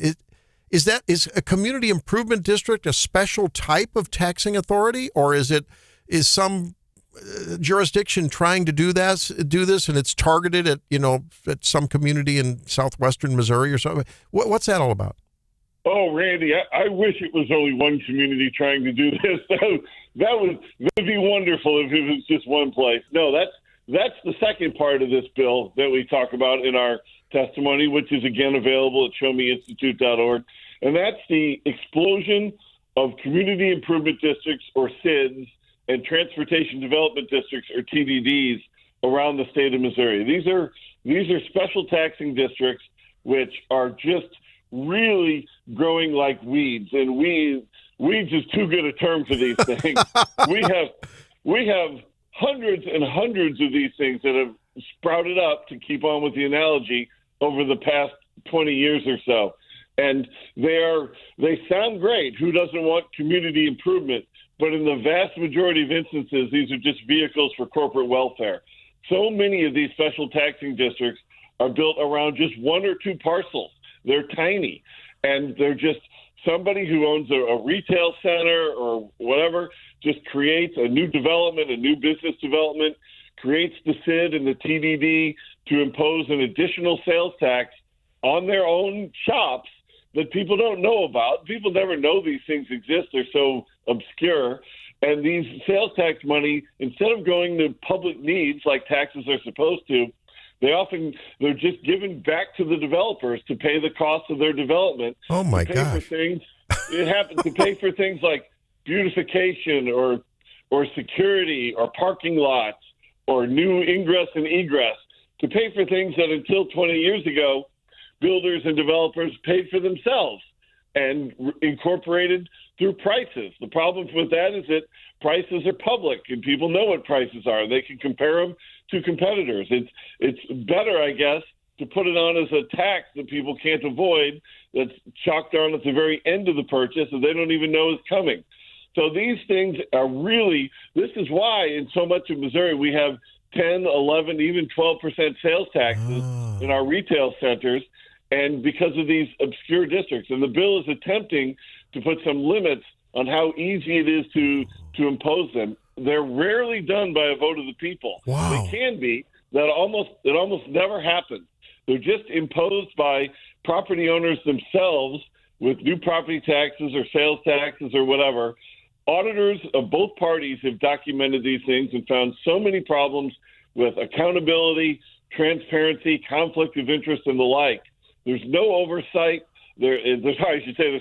Is a community improvement district a special type of taxing authority, or is some jurisdiction trying to do this and it's targeted at some community in southwestern Missouri or something? What's that all about? Oh, Randy, I wish it was only one community trying to do this. That would be wonderful if it was just one place. No, that's the second part of this bill that we talk about in our testimony, which is again available at showmeinstitute.org. And that's the explosion of community improvement districts, or SIDs, and transportation development districts, or TDDs, around the state of Missouri. These are special taxing districts which are just really growing like weeds, and weeds is too good a term for these things. we have hundreds and hundreds of these things that have sprouted up, to keep on with the analogy, over the past 20 years or so. And they sound great. Who doesn't want community improvement? But in the vast majority of instances, these are just vehicles for corporate welfare. So many of these special taxing districts are built around just one or two parcels. They're tiny, and they're just somebody who owns a retail center or whatever just creates a new development, a new business development, creates the SID and the TDD to impose an additional sales tax on their own shops that people don't know about. People never know these things exist. They're so obscure. And these sales tax money, instead of going to public needs like taxes are supposed to, they're just given back to the developers to pay the cost of their development. Oh my gosh! It happens to pay for things like beautification or security or parking lots or new ingress and egress, to pay for things that until 20 years ago, builders and developers paid for themselves and incorporated through prices. The problem with that is that prices are public and people know what prices are. They can compare them to competitors. It's better, I guess, to put it on as a tax that people can't avoid, that's chalked on at the very end of the purchase and they don't even know is coming. So these things are really, this is why in so much of Missouri we have 10, 11, even 12% sales taxes in our retail centers, and because of these obscure districts. And the bill is attempting to put some limits on how easy it is to impose them. They're rarely done by a vote of the people. Wow. They can be. It almost never happens. They're just imposed by property owners themselves with new property taxes or sales taxes or whatever. Auditors of both parties have documented these things and found so many problems with accountability, transparency, conflict of interest, and the like. There's no oversight. There's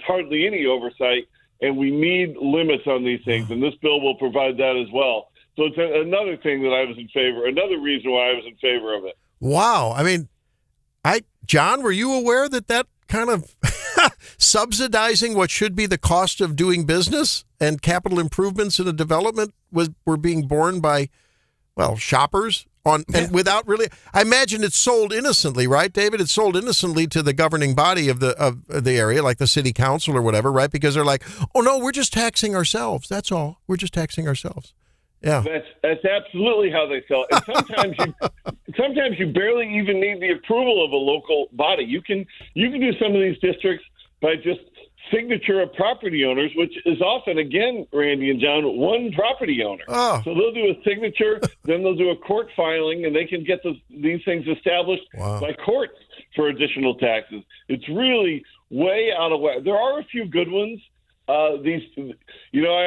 hardly any oversight, and we need limits on these things, and this bill will provide that as well. So it's another thing that I was in favor, another reason why I was in favor of it. Wow. I mean, John, were you aware that kind of subsidizing what should be the cost of doing business and capital improvements in a development were being borne by, shoppers and without really, I imagine it's sold innocently, right, David? It's sold innocently to the governing body of the area, like the city council or whatever, right? Because they're like, oh no, we're just taxing ourselves. That's all. We're just taxing ourselves. Yeah, that's absolutely how they sell it. And sometimes you barely even need the approval of a local body. You can do some of these districts by just signature of property owners, which is often, again, Randy and John, one property owner. Oh. So they'll do a signature, then they'll do a court filing, and they can get these things established by courts for additional taxes. It's really way out of whack. There are a few good ones. I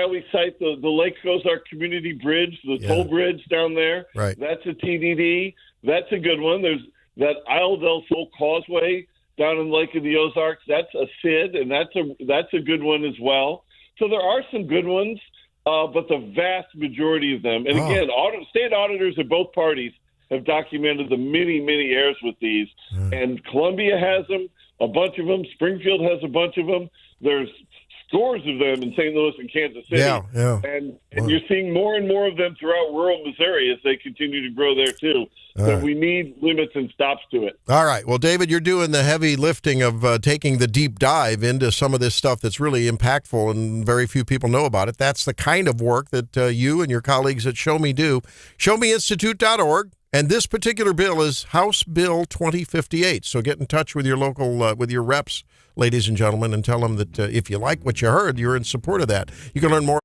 always cite the Lake Ozark Community Bridge, the toll bridge down there. Right. That's a TDD. That's a good one. There's that Isle del Sol Causeway down in Lake of the Ozarks. That's a SID, and that's a good one as well. So there are some good ones, but the vast majority of them, and again, state auditors of both parties have documented the many, many errors with these. And Columbia has them, a bunch of them. Springfield has a bunch of them. There's scores of them in St. Louis and Kansas City. Yeah. And you're seeing more and more of them throughout rural Missouri as they continue to grow there, too. So we need limits and stops to it. All right. Well, David, you're doing the heavy lifting of taking the deep dive into some of this stuff that's really impactful and very few people know about it. That's the kind of work that you and your colleagues at Show Me do. ShowMeInstitute.org. And this particular bill is House Bill 2058. So get in touch with your local, with your reps, ladies and gentlemen, and tell them that if you like what you heard, you're in support of that. You can learn more.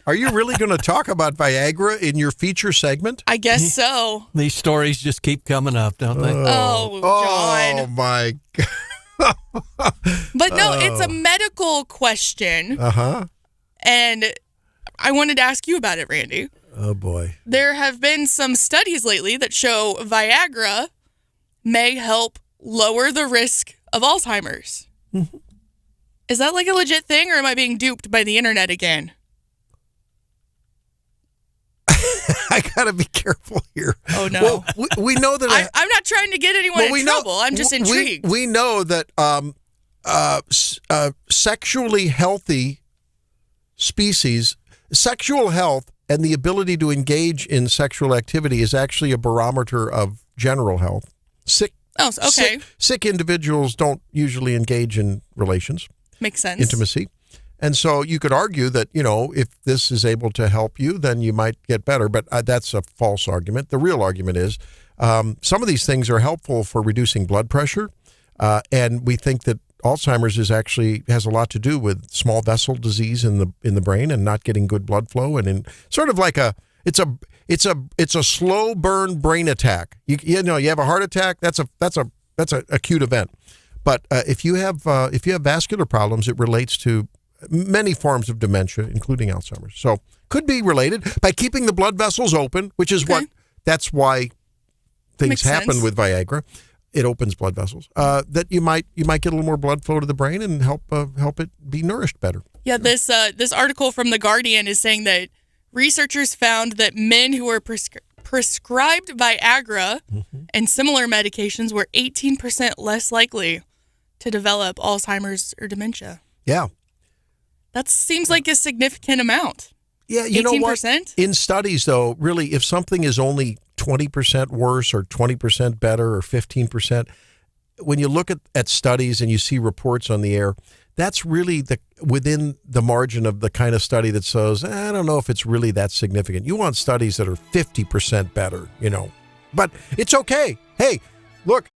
Are you really going to talk about Viagra in your feature segment? I guess so. These stories just keep coming up, don't they? Oh, John. Oh, my God. But no, it's a medical question. Uh-huh. And I wanted to ask you about it, Randy. Oh, boy. There have been some studies lately that show Viagra may help lower the risk of Alzheimer's. Mm-hmm. Is that like a legit thing, or am I being duped by the internet again? I got to be careful here. Oh, no. Well, we know that... I'm not trying to get anyone in trouble. I'm just intrigued. We know that sexually healthy species, sexual health and the ability to engage in sexual activity is actually a barometer of general health. Sick individuals don't usually engage in relations. Makes sense. Intimacy. And so you could argue that, if this is able to help you, then you might get better. But that's a false argument. The real argument is some of these things are helpful for reducing blood pressure. And we think that Alzheimer's has a lot to do with small vessel disease in the brain and not getting good blood flow. And in sort of like it's a slow burn brain attack. You have a heart attack. That's an acute event. But if you have vascular problems, it relates to many forms of dementia, including Alzheimer's. So could be related by keeping the blood vessels open, which is that's why things Makes happen sense. with Viagra. It opens blood vessels. That you might get a little more blood flow to the brain and help it be nourished better. Yeah, this article from The Guardian is saying that researchers found that men who were prescribed Viagra and similar medications were 18% less likely to develop Alzheimer's or dementia. Yeah. That seems like a significant amount. Yeah, you 18%? Know what? 18%? In studies, though, really, if something is only 20% worse or 20% better or 15%, when you look at studies and you see reports on the air, that's really within the margin of the kind of study that says, I don't know if it's really that significant. You want studies that are 50% better, But it's okay. Hey, look.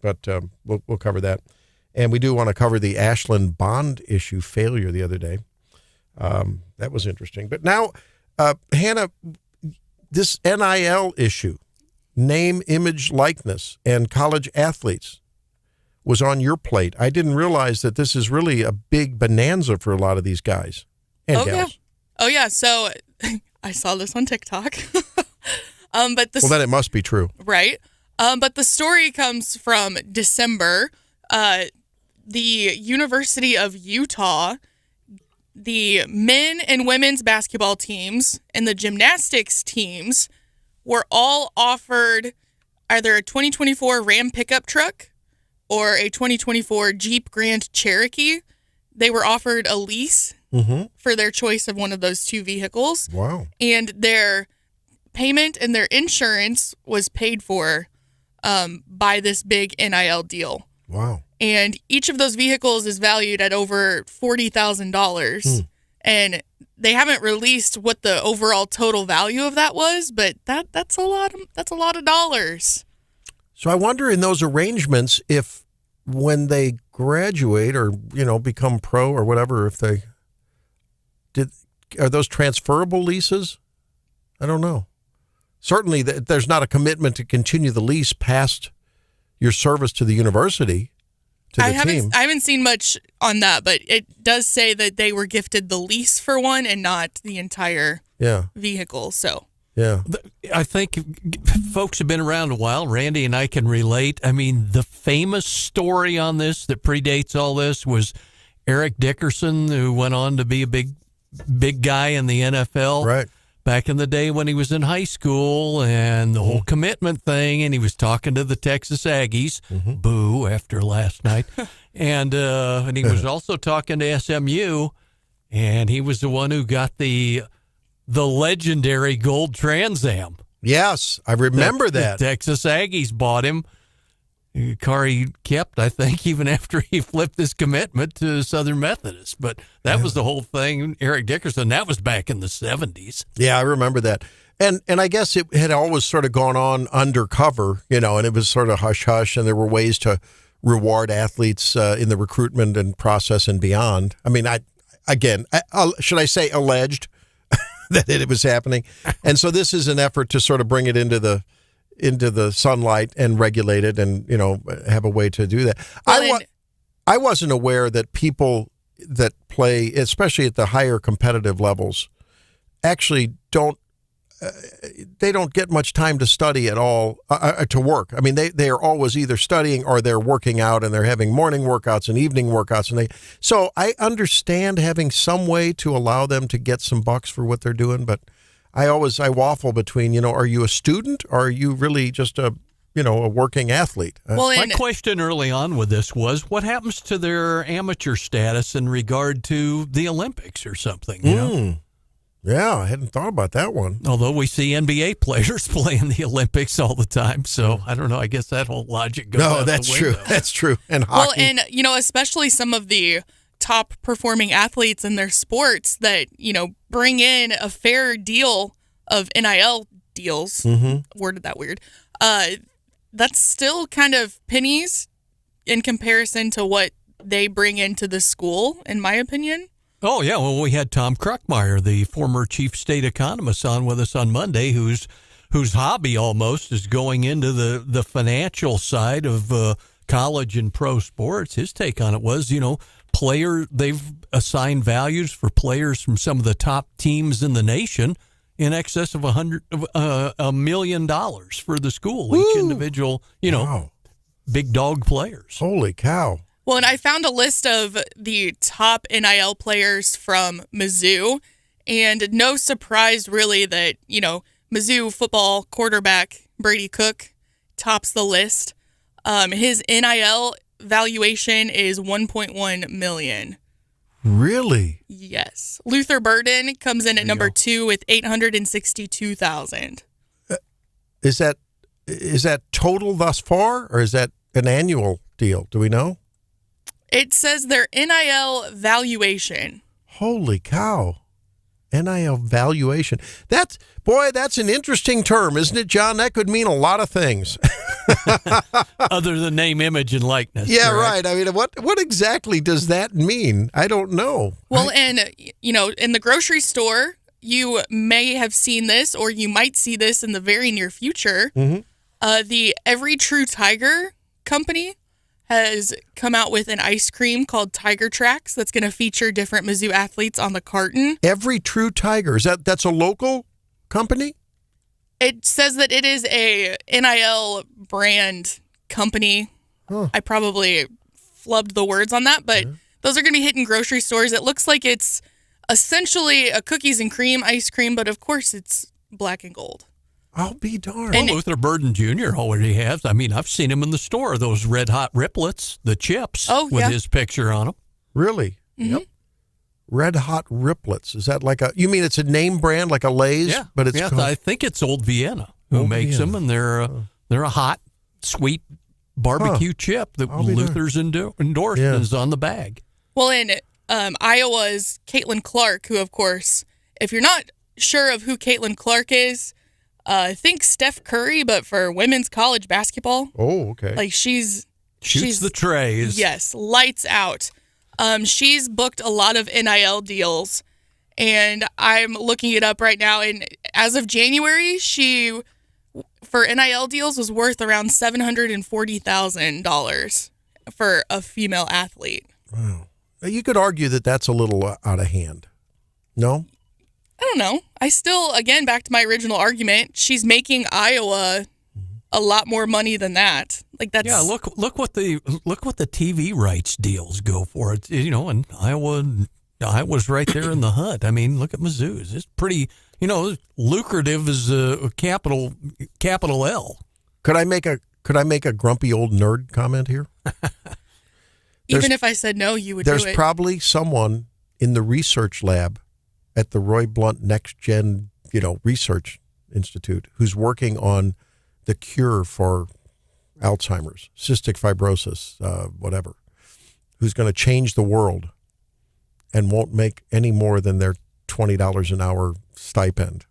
but we'll cover that. And we do want to cover the Ashland bond issue failure the other day. That was interesting. But now, Hannah, this NIL issue, name, image, likeness, and college athletes was on your plate. I didn't realize that this is really a big bonanza for a lot of these guys and gals. Oh, yeah. So I saw this on TikTok. Well, then it must be true. Right. But the story comes from December. The University of Utah, the men and women's basketball teams and the gymnastics teams were all offered either a 2024 Ram pickup truck or a 2024 Jeep Grand Cherokee. They were offered a lease for their choice of one of those two vehicles. Wow. And their payment and their insurance was paid for by this big NIL deal. Wow. And each of those vehicles is valued at over $40,000. And they haven't released what the overall total value of that was, but that's a lot of dollars. So I wonder in those arrangements if when they graduate or, become pro or whatever, if are those transferable leases? I don't know. Certainly there's not a commitment to continue the lease past your service to the university. I haven't seen much on that, but it does say that they were gifted the lease for one and not the entire vehicle. So yeah, I think folks have been around a while. Randy and I can relate. I mean, the famous story on this that predates all this was Eric Dickerson, who went on to be a big guy in the NFL. Right. Back in the day when he was in high school and the whole commitment thing, and he was talking to the Texas Aggies, boo, after last night. And he was also talking to SMU, and he was the one who got the legendary gold Trans Am. Yes, I remember that. The Texas Aggies bought him. A car he kept, I think, even after he flipped his commitment to Southern Methodist. But that was the whole thing. Eric Dickerson, that was back in the 70s. Yeah, I remember that. And I guess it had always sort of gone on undercover, and it was sort of hush-hush, and there were ways to reward athletes in the recruitment and process and beyond. I mean, should I say alleged that it was happening? And so this is an effort to sort of bring it into the sunlight and regulate it and, have a way to do that. Well, I wasn't aware that people that play, especially at the higher competitive levels, actually don't get much time to study at all, to work. I mean, they are always either studying or they're working out and they're having morning workouts and evening workouts. So I understand having some way to allow them to get some bucks for what they're doing, but I waffle between, are you a student or are you really just a working athlete? My question early on with this was, what happens to their amateur status in regard to the Olympics or something, Yeah, I hadn't thought about that one. Although we see NBA players play in the Olympics all the time. So I don't know. I guess that whole logic goes out that's the true. window. That's true. And hockey. Well, and, especially some of the top performing athletes in their sports that, bring in a fair deal of NIL deals, worded that weird, that's still kind of pennies in comparison to what they bring into the school, in my opinion. Oh, yeah. Well, we had Tom Kruckmeyer, the former chief state economist, on with us on Monday, whose hobby almost is going into the financial side of college and pro sports. His take on it was, they've assigned values for players from some of the top teams in the nation in excess of $1 million for the school. Woo! Each individual, wow. Big dog players. Holy cow. Well, and I found a list of the top NIL players from Mizzou, and no surprise really that, Mizzou football quarterback Brady Cook tops the list. His NIL valuation is $1.1 million. Really? Yes. Luther Burden comes in at number 2 with $862,000. Is that total thus far, or is that an annual deal? Do we know? It says their NIL valuation. Holy cow. NIL valuation. That's an interesting term, isn't it, John? That could mean a lot of things. Other than name, image, and likeness. Yeah, correct? right. I mean, what exactly does that mean? I don't know. Well, and, in the grocery store, you may have seen this, or you might see this in the very near future. Mm-hmm. The Every True Tiger company has come out with an ice cream called Tiger Tracks that's going to feature different Mizzou athletes on the carton. Every True Tiger, that's a local company? It says that it is a NIL brand company. Huh. I probably flubbed the words on that, but those are going to be hitting grocery stores. It looks like it's essentially a cookies and cream ice cream, but of course it's black and gold. I'll be darned. Well, Luther Burden Jr. already has. I mean, I've seen him in the store, those red hot riplets, the chips with his picture on them. Really? Mm-hmm. Yep. Red Hot Riplets. Is that you mean it's a name brand like a Lay's? Yeah, but it's called, I think it's Old Vienna who makes them, and they're a hot, sweet barbecue chip that Luther's endorsed and is on the bag. Well, in Iowa's Caitlin Clark, who, of course, if you're not sure of who Caitlin Clark is, think Steph Curry, but for women's college basketball. Oh, okay. Like she's the trays. Yes, lights out. She's booked a lot of NIL deals, and I'm looking it up right now. And as of January, she, for NIL deals, was worth around $740,000 for a female athlete. Wow. You could argue that that's a little out of hand. No? I don't know. I still, again, back to my original argument, she's making Iowa a lot more money than that. Like that's look what the TV rights deals go for. It and Iowa's right there in the hunt. I mean, look at Mizzou's. It's pretty lucrative as a capital L. Could I make a grumpy old nerd comment here? Even if I said no, you would do it. There's probably someone in the research lab at the Roy Blunt Next Gen, Research Institute who's working on the cure for Alzheimer's, cystic fibrosis, whatever, who's going to change the world and won't make any more than their $20 an hour stipend.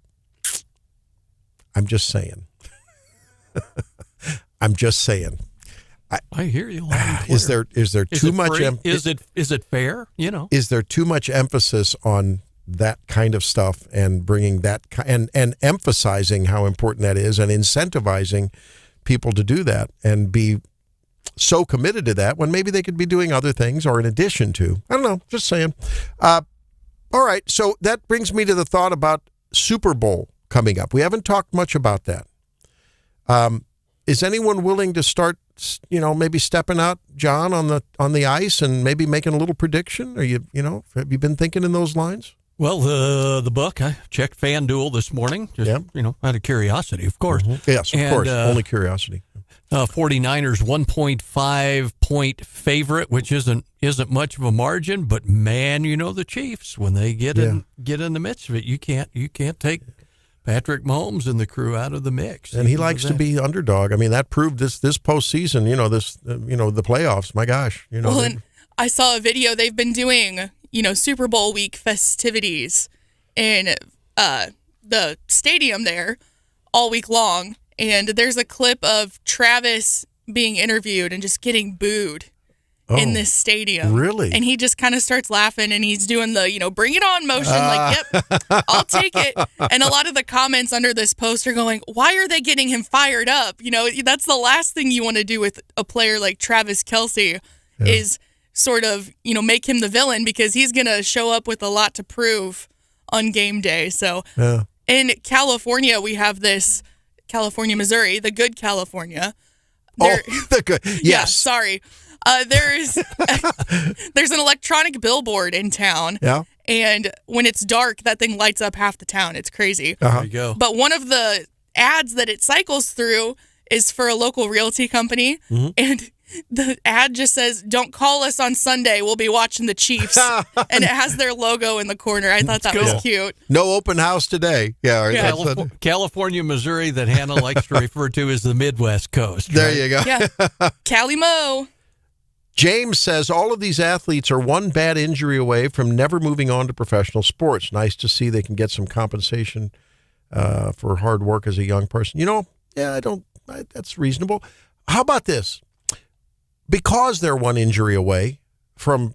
I'm just saying. I'm just saying. I hear you. Is there too much? Is it fair? Is there too much emphasis on that kind of stuff and bringing that and emphasizing how important that is and incentivizing people to do that and be so committed to that when maybe they could be doing other things or in addition to? I don't know. Just saying. All right. So that brings me to the thought about Super Bowl coming up. We haven't talked much about that. Is anyone willing to start, maybe stepping out, John, on the ice and maybe making a little prediction? Have you been thinking in those lines? Well, the book, I checked FanDuel this morning, just, out of curiosity, of course. Mm-hmm. Yes, of course, only curiosity. 49ers 1.5-point favorite, which isn't much of a margin, but man, the Chiefs, when they get in the midst of it, you can't take Patrick Mahomes and the crew out of the mix. And he likes to be underdog. I mean, that proved this postseason, the playoffs, my gosh. Well, and I saw a video. They've been doing, Super Bowl week festivities in the stadium there all week long. And there's a clip of Travis being interviewed and just getting booed in this stadium. Really? And he just kind of starts laughing and he's doing the, bring it on motion. Like, yep, I'll take it. And a lot of the comments under this post are going, why are they getting him fired up? That's the last thing you want to do with a player like Travis Kelce is sort of, make him the villain because he's going to show up with a lot to prove on game day. So in California, we have this California, Missouri, the good California. The good. Yes. Yeah, sorry. There's an electronic billboard in town. Yeah. And when it's dark, that thing lights up half the town. It's crazy. Uh-huh. There you go. But one of the ads that it cycles through is for a local realty company. Mm-hmm. And the ad just says, don't call us on Sunday. We'll be watching the Chiefs. And it has their logo in the corner. I thought that was cute. No open house today. Yeah. California, Missouri, that Hannah likes to refer to as the Midwest Coast. There right? you go. Yeah. Cali Mo. James says all of these athletes are one bad injury away from never moving on to professional sports. Nice to see they can get some compensation for hard work as a young person. I don't that's reasonable. How about this? Because they're one injury away from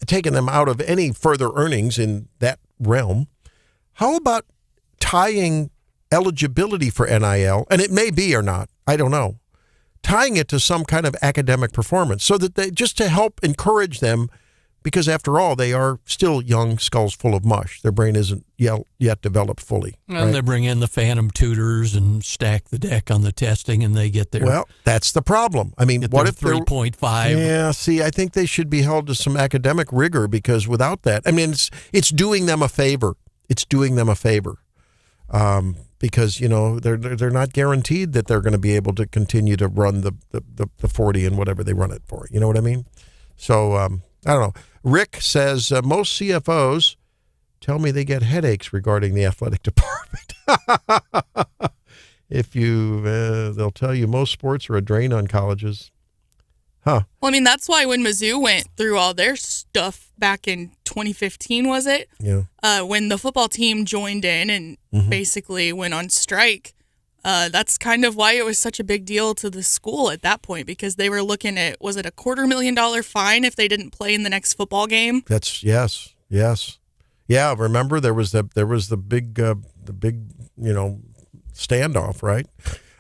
taking them out of any further earnings in that realm, how about tying eligibility for NIL, and it may be or not, I don't know, tying it to some kind of academic performance so that they, just to help encourage them, because after all, they are still young skulls full of mush. Their brain isn't yet developed fully. And right? they bring in the phantom tutors and stack the deck on the testing, and they get their Well, that's the problem. I mean, what if 3.5? Yeah, see, I think they should be held to some academic rigor, because without that, I mean, it's doing them a favor. It's doing them a favor. Because they're not guaranteed that they're going to be able to continue to run the 40 and whatever they run it for. You know what I mean? So I don't know. Rick says most CFOs tell me they get headaches regarding the athletic department. They'll tell you most sports are a drain on colleges. Huh. Well, I mean, that's why when Mizzou went through all their stuff back in 2015, was it? Yeah. When the football team joined in and basically went on strike, that's kind of why it was such a big deal to the school at that point, because they were looking at, was it a $250,000 fine if they didn't play in the next football game? That's yes. Yeah, remember there was the big standoff, right?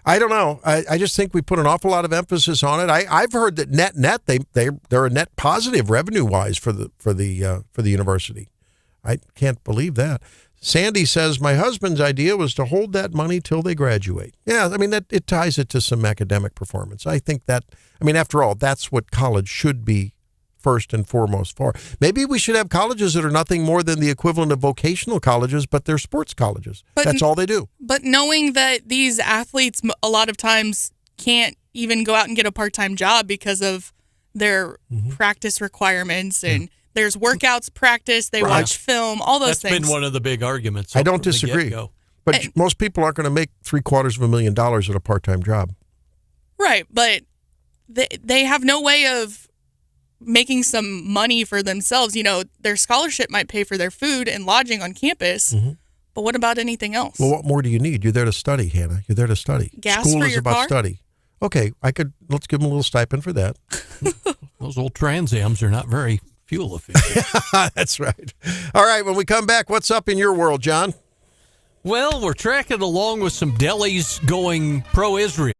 I don't know. I just think we put an awful lot of emphasis on it. I've heard that net they're a net positive revenue wise for the university. I can't believe that. Sandy says my husband's idea was to hold that money till they graduate. Yeah, I mean that it ties it to some academic performance. I think that. I mean, after all, that's what college should be first and foremost for. Maybe we should have colleges that are nothing more than the equivalent of vocational colleges, but they're sports colleges. That's all they do. But knowing that these athletes a lot of times can't even go out and get a part-time job because of their practice requirements, and there's workouts, practice, they watch film, all those things. That's been one of the big arguments. I don't disagree. But most people aren't going to make $750,000 at a part-time job. Right, but they have no way of making some money for themselves. Their scholarship might pay for their food and lodging on campus, but what about anything else? Well, what more do you need? You're there to study, Hannah. You're there to study. Gas School for is your about car? study. Okay, let's give them a little stipend for that. Those old Trans Ams are not very fuel efficient. That's right. All right, when we come back, what's up in your world, John? Well, we're tracking along with some delis going pro-Israel.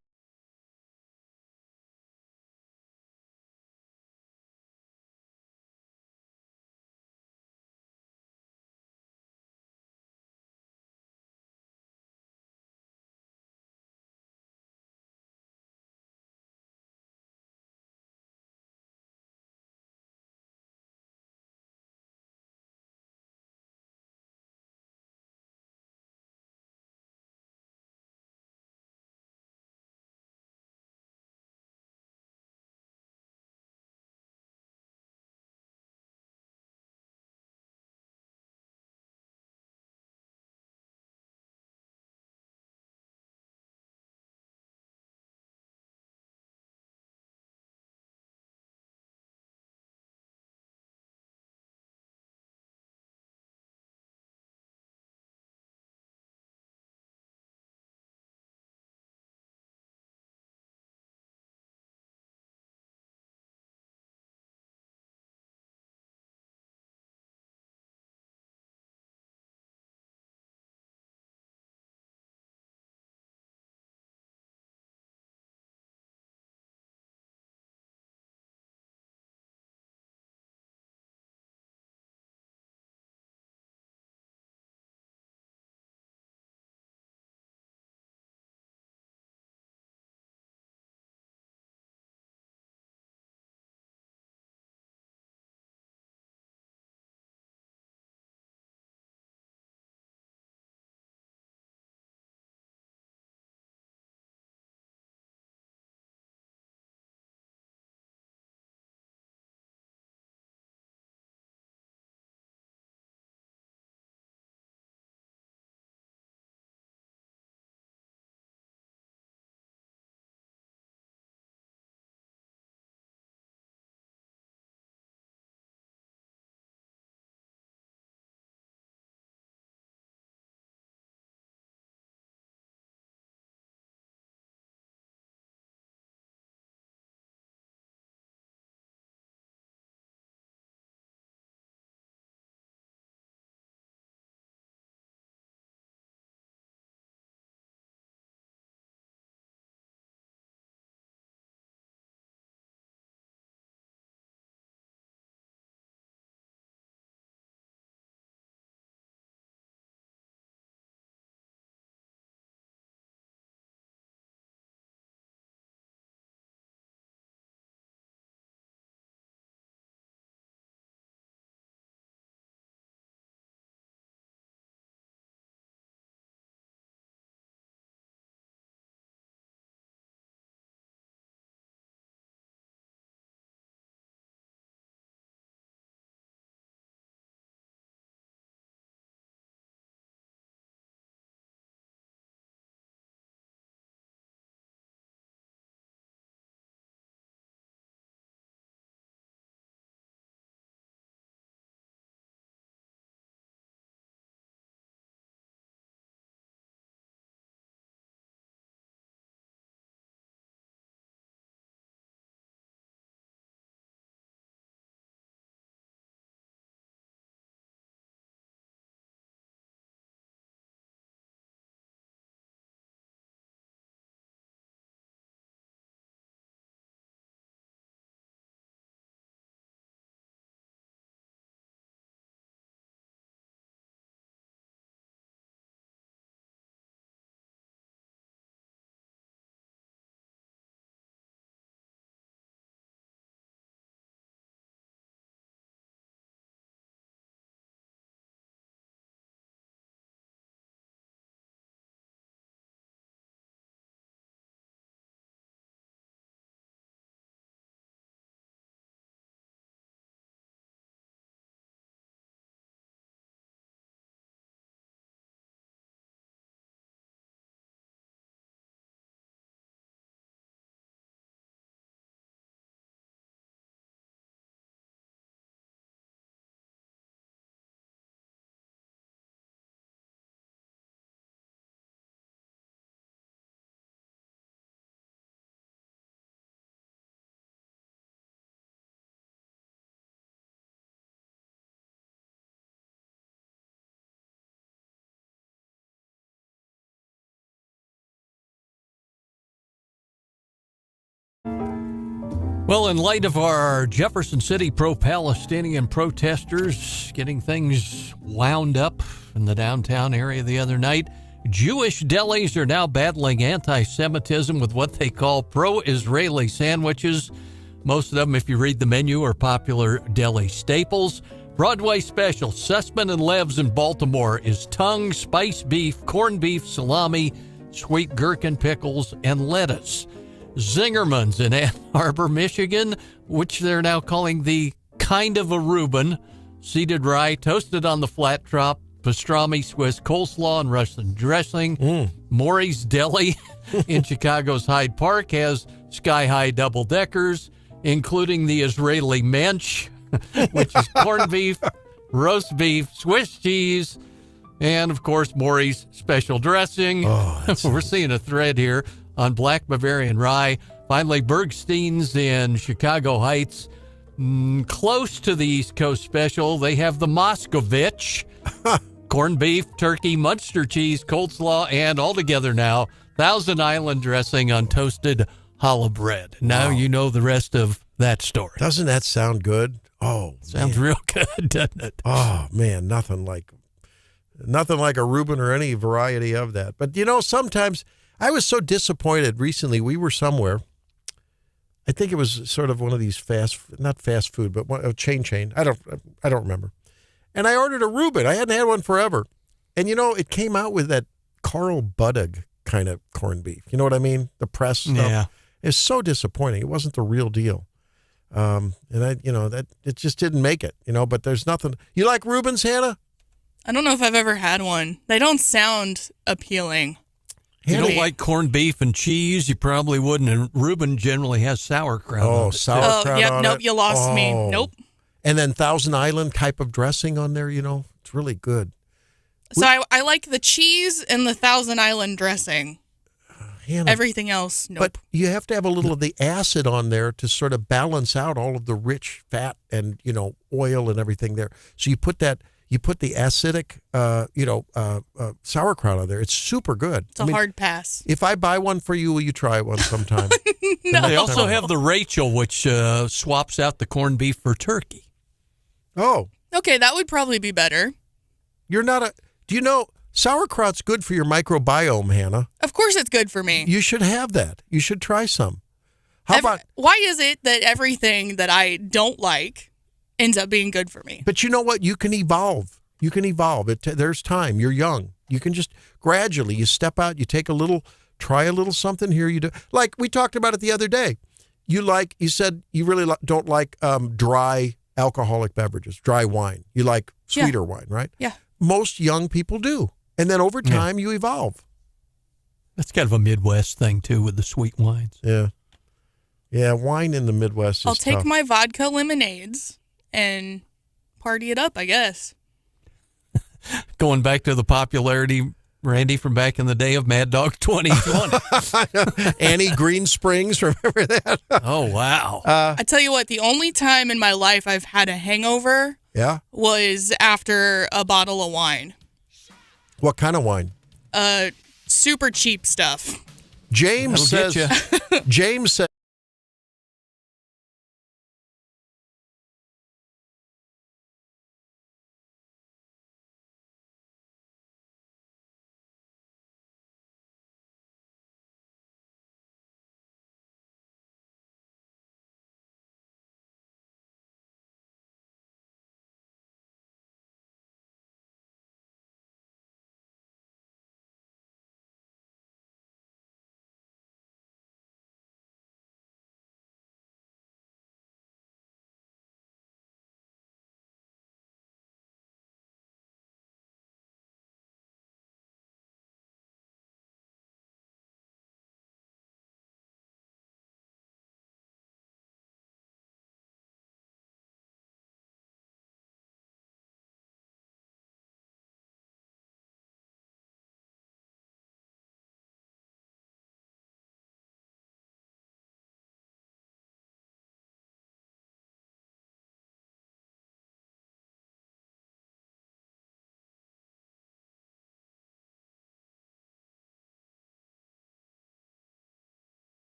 Well, in light of our Jefferson City pro-Palestinian protesters getting things wound up in the downtown area the other night, Jewish delis are now battling anti-Semitism with what they call pro-Israeli sandwiches. Most of them, if you read the menu, are popular deli staples. Broadway special, Sussman and Lev's in Baltimore, is tongue, spiced beef, corned beef, salami, sweet gherkin pickles, and lettuce. Zingerman's in Ann Arbor, Michigan, which they're now calling the kind of a Reuben, seeded rye, toasted on the flat top, pastrami, Swiss coleslaw, and Russian dressing. Maury's Deli in Chicago's Hyde Park has sky-high double-deckers, including the Israeli mensch, which is corned beef, roast beef, Swiss cheese, and, of course, Maury's special dressing. We're seeing a thread here on Black Bavarian Rye. Finally, Bergstein's in Chicago Heights. Close to the East Coast special, they have the Moscovich, corned beef, turkey, Munster cheese, coleslaw, and altogether now, Thousand Island dressing on toasted challah bread. Now you know the rest of that story. Doesn't that sound good? Oh, sounds real good, doesn't it? Oh man, nothing like a Reuben or any variety of that. But sometimes I was so disappointed recently. We were somewhere. I think it was sort of one of these not fast food, but a chain. I don't remember. And I ordered a Reuben. I hadn't had one forever. And it came out with that Carl Buddig kind of corned beef. You know what I mean? The pressed stuff. Yeah. It's so disappointing. It wasn't the real deal. And that it just didn't make it, but there's nothing. You like Reubens, Hannah? I don't know if I've ever had one. They don't sound appealing. You don't like corned beef and cheese, you probably wouldn't. And Reuben generally has sauerkraut. Oh, on it. sauerkraut on nope, it. you lost me. Nope. And then Thousand Island type of dressing on there, it's really good. So I like the cheese and the Thousand Island dressing. Hannah, Everything else, nope. But you have to have a little of the acid on there to sort of balance out all of the rich fat and, oil and everything there. So you put the acidic, sauerkraut on there. It's super good. It's a hard pass. If I buy one for you, will you try one sometime? No. They also have the Rachel, which swaps out the corned beef for turkey. Oh. Okay, that would probably be better. Do you know sauerkraut's good for your microbiome, Hannah? Of course it's good for me. You should have that. You should try some. Why is it that everything that I don't like ends up being good for me? But you know what? You can evolve. There's time. You're young. You can just gradually, you step out, you try a little something here. You do. Like we talked about it the other day. You said you really don't like dry alcoholic beverages, dry wine. You like sweeter wine, right? Yeah. Most young people do. And then over time, you evolve. That's kind of a Midwest thing, too, with the sweet wines. Yeah. Yeah, wine in the Midwest is I'll take tough. my vodka lemonades and party it up, I guess. Going back to the popularity, Randy, from back in the day of Mad Dog 2020. Annie Green Springs, remember that? Oh, wow. I tell you what, the only time in my life I've had a hangover was after a bottle of wine. What kind of wine? Super cheap stuff. James says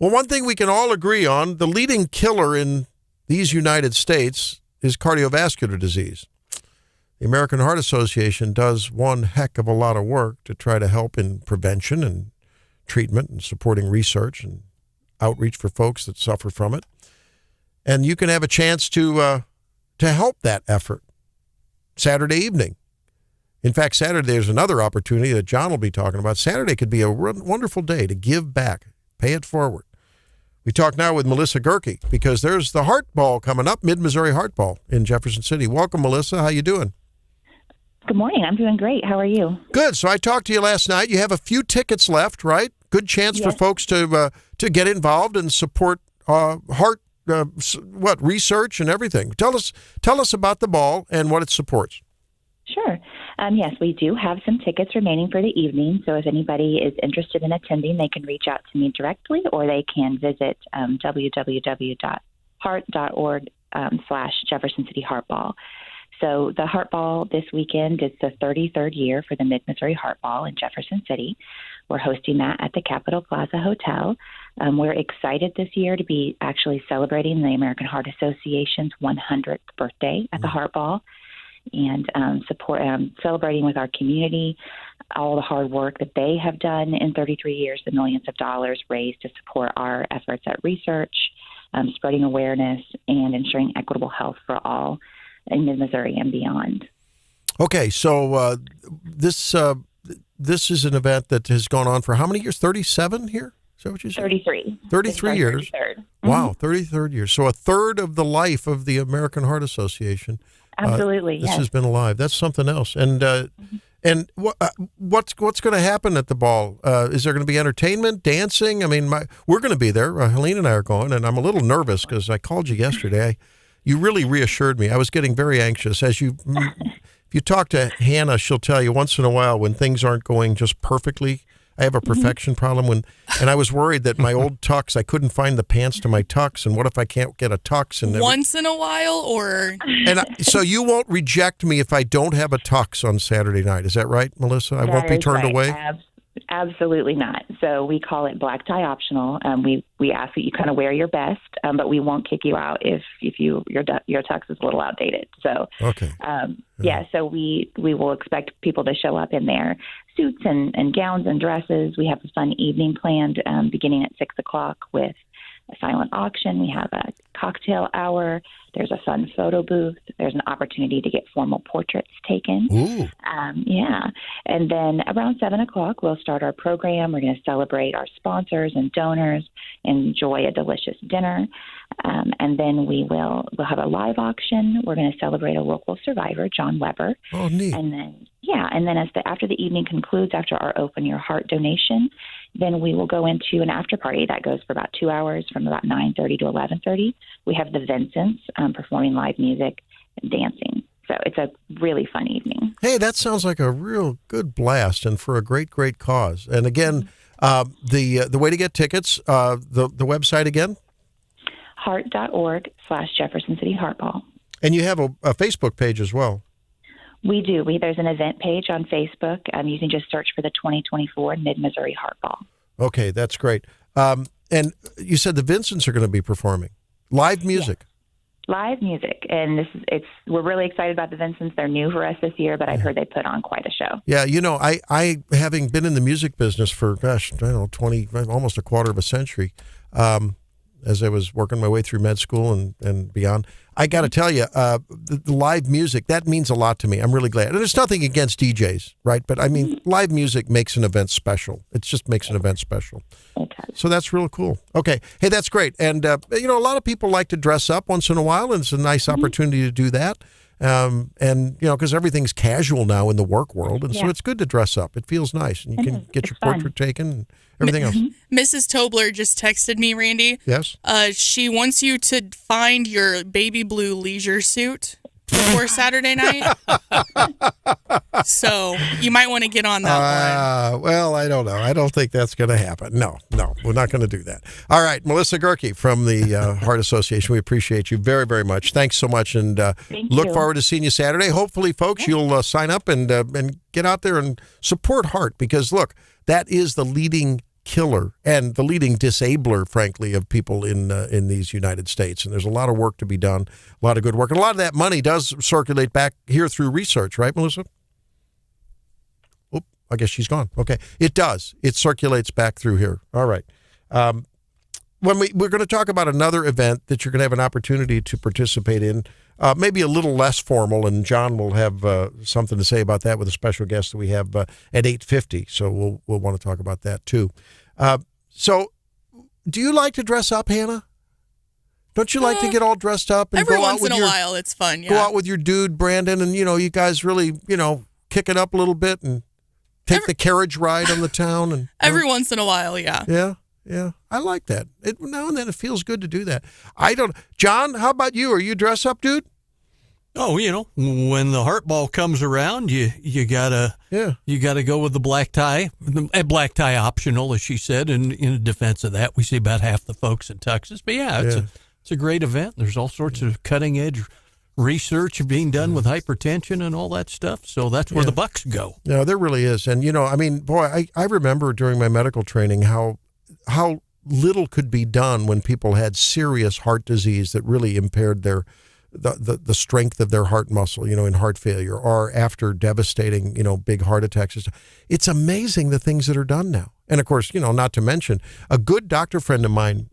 Well, one thing we can all agree on, the leading killer in these United States is cardiovascular disease. The American Heart Association does one heck of a lot of work to try to help in prevention and treatment and supporting research and outreach for folks that suffer from it. And you can have a chance to help that effort Saturday evening. In fact, Saturday there's another opportunity that John will be talking about. Saturday could be a wonderful day to give back, pay it forward. We talk now with Melissa Gerke because there's the Heart Ball coming up, Mid-Missouri Heart Ball in Jefferson City. Welcome, Melissa. How you doing? Good morning. I'm doing great. How are you? Good. So I talked to you last night. You have a few tickets left, right? Good chance for folks to get involved and support heart research and everything. Tell us about the ball and what it supports. Sure. Yes, we do have some tickets remaining for the evening. So if anybody is interested in attending, they can reach out to me directly, or they can visit www.heart.org/Jefferson City Heart Ball. So the Heart Ball this weekend is the 33rd year for the Mid-Missouri Heart Ball in Jefferson City. We're hosting that at the Capitol Plaza Hotel. We're excited this year to be actually celebrating the American Heart Association's 100th birthday at the Heart Ball, and celebrating with our community all the hard work that they have done in 33 years, the millions of dollars raised to support our efforts at research, spreading awareness, and ensuring equitable health for all in Mid-Missouri and beyond. Okay, so this is an event that has gone on for how many years? 37 here? Is that what you said? 33. 33 years. 33rd. Wow, 33rd year. So a third of the life of the American Heart Association. Absolutely, this has been alive. That's something else. And what's going to happen at the ball? Is there going to be entertainment, dancing? I mean, we're going to be there. Helene and I are going, and I'm a little nervous because I called you yesterday. You really reassured me. I was getting very anxious. If you talk to Hannah, she'll tell you once in a while when things aren't going just perfectly. I have a perfection problem and I was worried that my old tux, I couldn't find the pants to my tux, and what if I can't get a tux? And once in a while, or so you won't reject me if I don't have a tux on Saturday night. Is that right, Melissa? I won't be turned away. Absolutely not. So we call it black tie optional. We ask that you kind of wear your best, but we won't kick you out if your tux is a little outdated. So okay. So we will expect people to show up in their suits and gowns and dresses. We have a fun evening planned beginning at 6 o'clock with a silent auction. We have a cocktail hour. There's a fun photo booth. There's an opportunity to get formal portraits taken. Ooh. And then around 7 o'clock, we'll start our program. We're going to celebrate our sponsors and donors, enjoy a delicious dinner. And then we'll have a live auction. We're going to celebrate a local survivor, John Weber. Oh, neat. And then after the evening concludes, after our Open Your Heart donation, then we will go into an after party that goes for about 2 hours from about 9:30 to 11:30. We have the Vincents performing live music and dancing. So it's a really fun evening. Hey, that sounds like a real good blast and for a great, great cause. And again, the way to get tickets, the website again? Heart.org/Jefferson City Heart Ball. And you have a Facebook page as well. We do. There's an event page on Facebook. You can just search for the 2024 Mid-Missouri Heart Ball. Okay, that's great. And you said the Vincents are going to be performing live music. Yes. Live music, and we're really excited about the Vincents. They're new for us this year, but I've heard they put on quite a show. Yeah, I having been in the music business for 20, almost a quarter of a century, as I was working my way through med school and beyond. I got to tell you, the live music, that means a lot to me. I'm really glad. And there's nothing against DJs, right? But I mean, live music makes an event special. It just makes an event special. So that's real cool. Okay. Hey, that's great. And, a lot of people like to dress up once in a while, and it's a nice opportunity to do that. Because everything's casual now in the work world. And so it's good to dress up. It feels nice. And you can get your portrait taken and everything else. Mrs. Tobler just texted me, Randy. Yes. She wants you to find your baby blue leisure suit before Saturday night. So you might want to get on that one. Well, I don't know. I don't think that's going to happen. No, we're not going to do that. All right, Melissa Gerke from the Heart Association. We appreciate you very, very much. Thanks so much, and look forward to seeing you Saturday. Hopefully, folks, you'll sign up and get out there and support Heart, because look, that is the leading killer and the leading disabler, frankly, of people in these United States. And there's a lot of work to be done, a lot of good work. And a lot of that money does circulate back here through research, right, Melissa? Oop, I guess she's gone. Okay. It does. It circulates back through here. All right. We're going to talk about another event that you're going to have an opportunity to participate in, maybe a little less formal, and John will have something to say about that with a special guest that we have at 8:50. So we'll want to talk about that too. So, do you like to dress up, Hannah? Don't you like to get all dressed up and every go out once with in a your, while? It's fun. Yeah. Go out with your dude Brandon, and you guys really kick it up a little bit and take the carriage ride on the town, and every once in a while, yeah. Yeah. Yeah, I like that. Now and then it feels good to do that. John, how about you? Are you dress up, dude? Oh, when the heart ball comes around, you gotta go with the black tie. A black tie optional, as she said. And in defense of that, we see about half the folks in Texas. But it's a great event. There's all sorts of cutting edge research being done with hypertension and all that stuff. So that's where the bucks go. No, there really is. And I remember during my medical training how little could be done when people had serious heart disease that really impaired the strength of their heart muscle, in heart failure, or after devastating, big heart attacks. It's amazing the things that are done now. And of course, not to mention, a good doctor friend of mine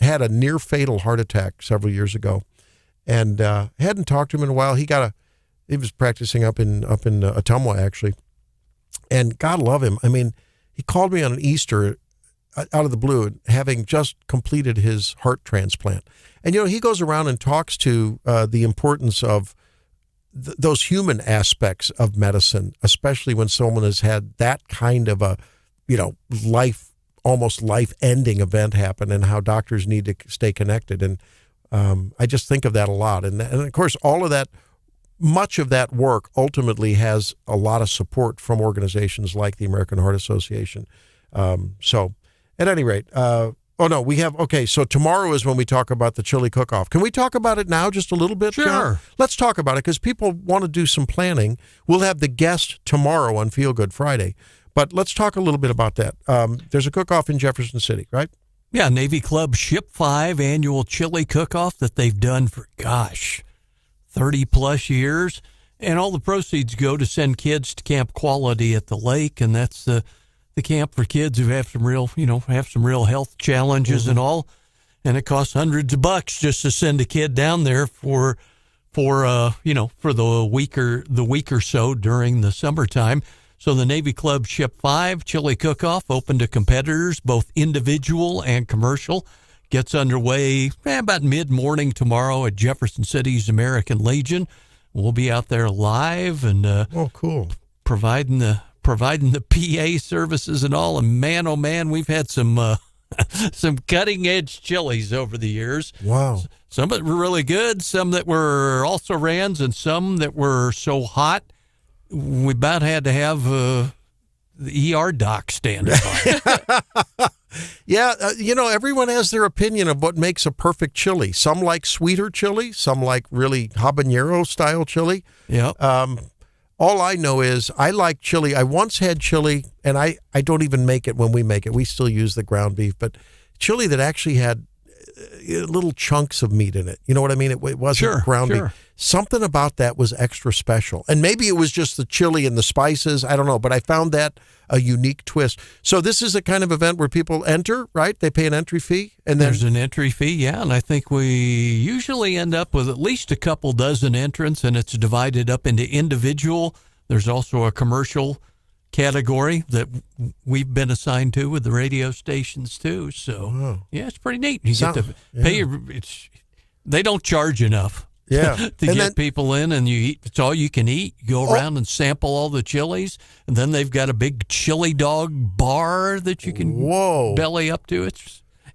had a near fatal heart attack several years ago, and hadn't talked to him in a while. He was practicing up in Ottumwa, actually, and God love him. I mean, he called me on an Easter out of the blue, having just completed his heart transplant. And, he goes around and talks to the importance of those human aspects of medicine, especially when someone has had that kind of a, almost life-ending event happen, and how doctors need to stay connected. And I just think of that a lot. And of course, all of that, much of that work ultimately has a lot of support from organizations like the American Heart Association. At any rate, so tomorrow is when we talk about the chili cook-off. Can we talk about it now just a little bit, Sure. John? Let's talk about it, because people want to do some planning. We'll have the guest tomorrow on Feel Good Friday, but let's talk a little bit about that. There's a cook-off in Jefferson City, right? Yeah, Navy Club Ship 5 annual chili cook-off that they've done for, 30-plus years, and all the proceeds go to send kids to Camp Quality at the lake, and that's the camp for kids who have some real health challenges and all, and it costs hundreds of bucks just to send a kid down there for the week or so during the summertime. So the Navy Club Ship 5 chili cook-off, open to competitors, both individual and commercial, gets underway about mid-morning tomorrow at Jefferson City's American Legion. We'll be out there live and cool, providing the PA services and all. And man, oh man, we've had some cutting edge chilies over the years. Wow. Some that were really good, some that were also rans, and some that were so hot we about had to have the ER doc standing by. Yeah, everyone has their opinion of what makes a perfect chili. Some like sweeter chili, some like really habanero style chili. Yeah. All I know is I like chili. I once had chili, and I don't even make it when we make it. We still use the ground beef, but chili that actually had little chunks of meat in it. You know what I mean? It wasn't ground beef. Something about that was extra special. And maybe it was just the chili and the spices. I don't know, but I found that a unique twist. So this is a kind of event where people enter, right? They pay an entry fee. And then there's an entry fee, yeah. And I think we usually end up with at least a couple dozen entrants, and it's divided up into individual. There's also a commercial category that we've been assigned to with the radio stations too. So yeah, it's pretty neat. You get to pay they don't charge enough. Yeah. to get people in, and you eat. It's all you can eat. You go around and sample all the chilies, and then they've got a big chili dog bar that you can belly up to.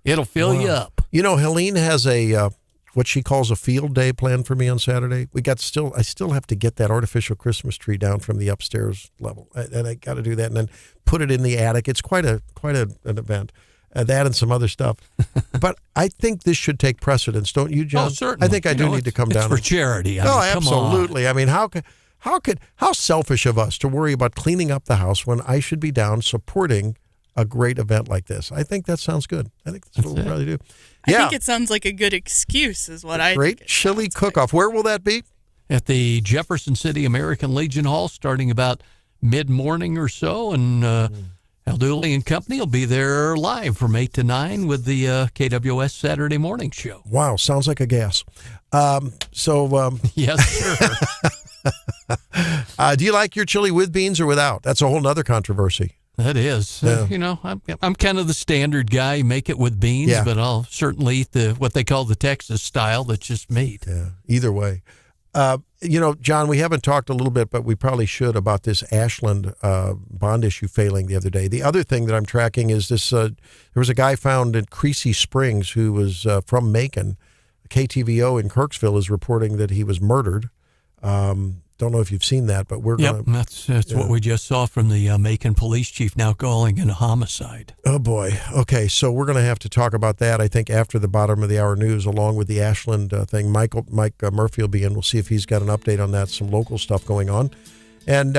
It'll fill you up. Helene has a what she calls a field day planned for me on Saturday. I still have to get that artificial Christmas tree down from the upstairs level, and I got to do that, and then put it in the attic. It's quite an event. That and some other stuff. But I think this should take precedence, don't you, John? Oh, certainly. I think I do need to come down. It's for charity. Absolutely. Come on. I mean, how selfish of us to worry about cleaning up the house when I should be down supporting a great event like this. I think that sounds good. I think that's what we'll really do. I think it sounds like a good excuse is what I Great think chili cook-off. Where will that be? At the Jefferson City American Legion Hall, starting about mid-morning or so, and Al Dooley and company will be there live from 8 to 9 with the KWS Saturday Morning Show. Wow, sounds like a gas. Yes, sir. Do you like your chili with beans or without? That's a whole other controversy. That is. Yeah. I'm kind of the standard guy. Make it with beans, Yeah. but I'll certainly eat what they call the Texas style that's just meat. Yeah, either way. John, we haven't talked a little bit, but we probably should about this Ashland bond issue failing the other day. The other thing that I'm tracking is this, there was a guy found in Creasy Springs who was from Macon. KTVO in Kirksville is reporting that he was murdered. Don't know if you've seen that, but we're going to... That's what we just saw from the Macon police chief now calling it a homicide. Oh, boy. Okay, so we're going to have to talk about that, I think, after the bottom of the hour news, along with the Ashland thing. Mike Murphy will be in. We'll see if he's got an update on that, some local stuff going on. And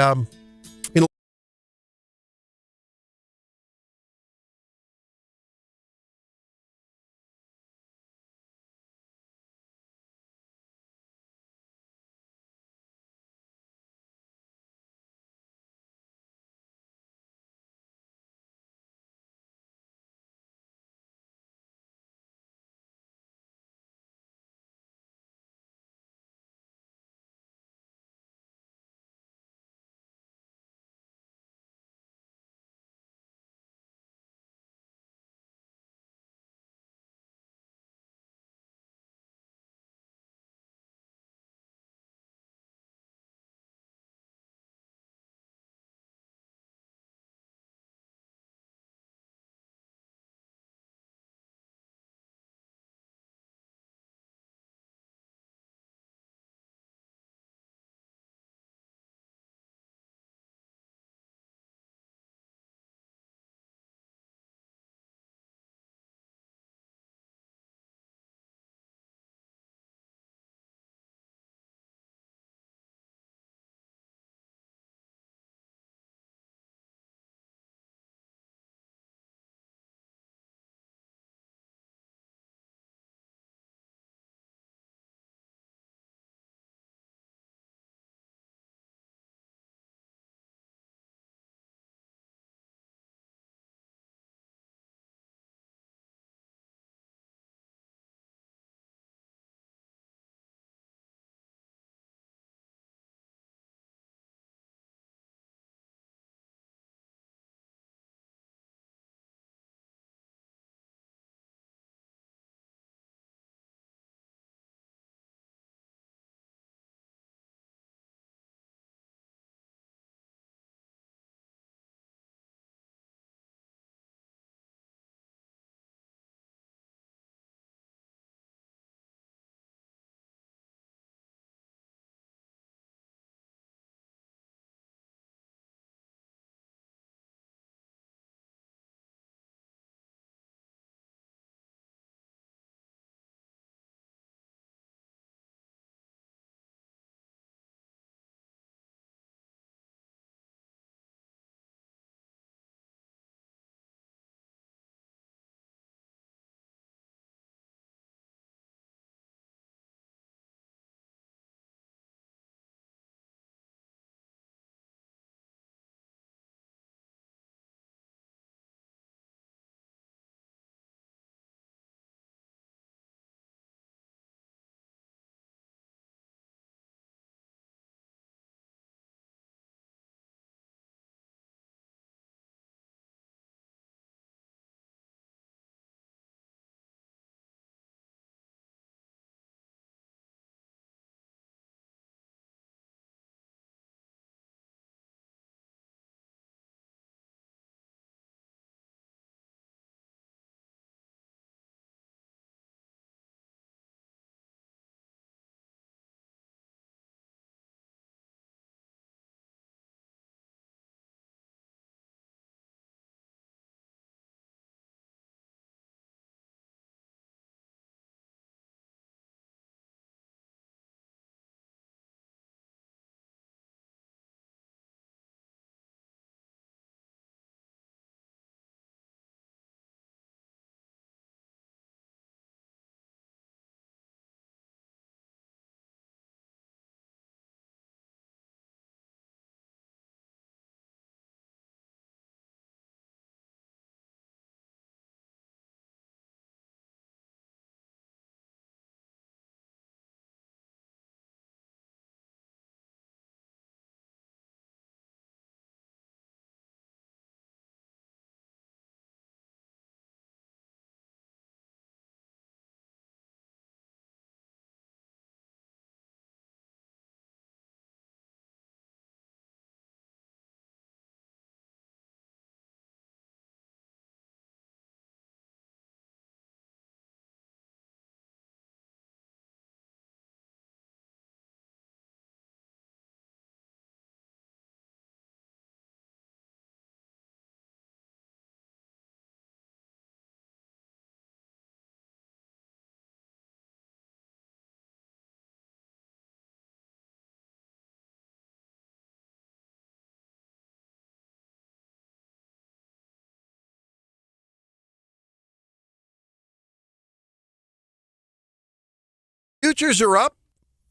Futures are up.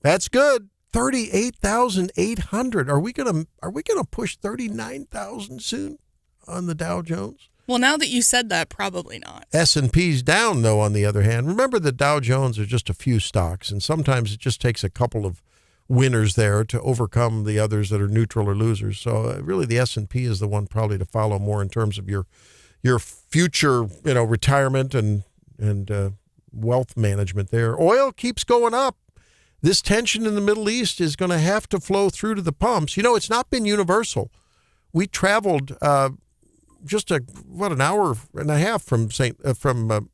That's good. 38,800. Are we gonna push 39,000 soon on the Dow Jones? Well, now that you said that, probably not. S&P's down, though, on the other hand. Remember, the Dow Jones are just a few stocks, and sometimes it just takes a couple of winners there to overcome the others that are neutral or losers. So really, the S&P is the one probably to follow more in terms of your future, retirement and wealth management there. Oil keeps going up. This tension in the Middle East is going to have to flow through to the pumps. It's not been universal. We traveled just an hour and a half from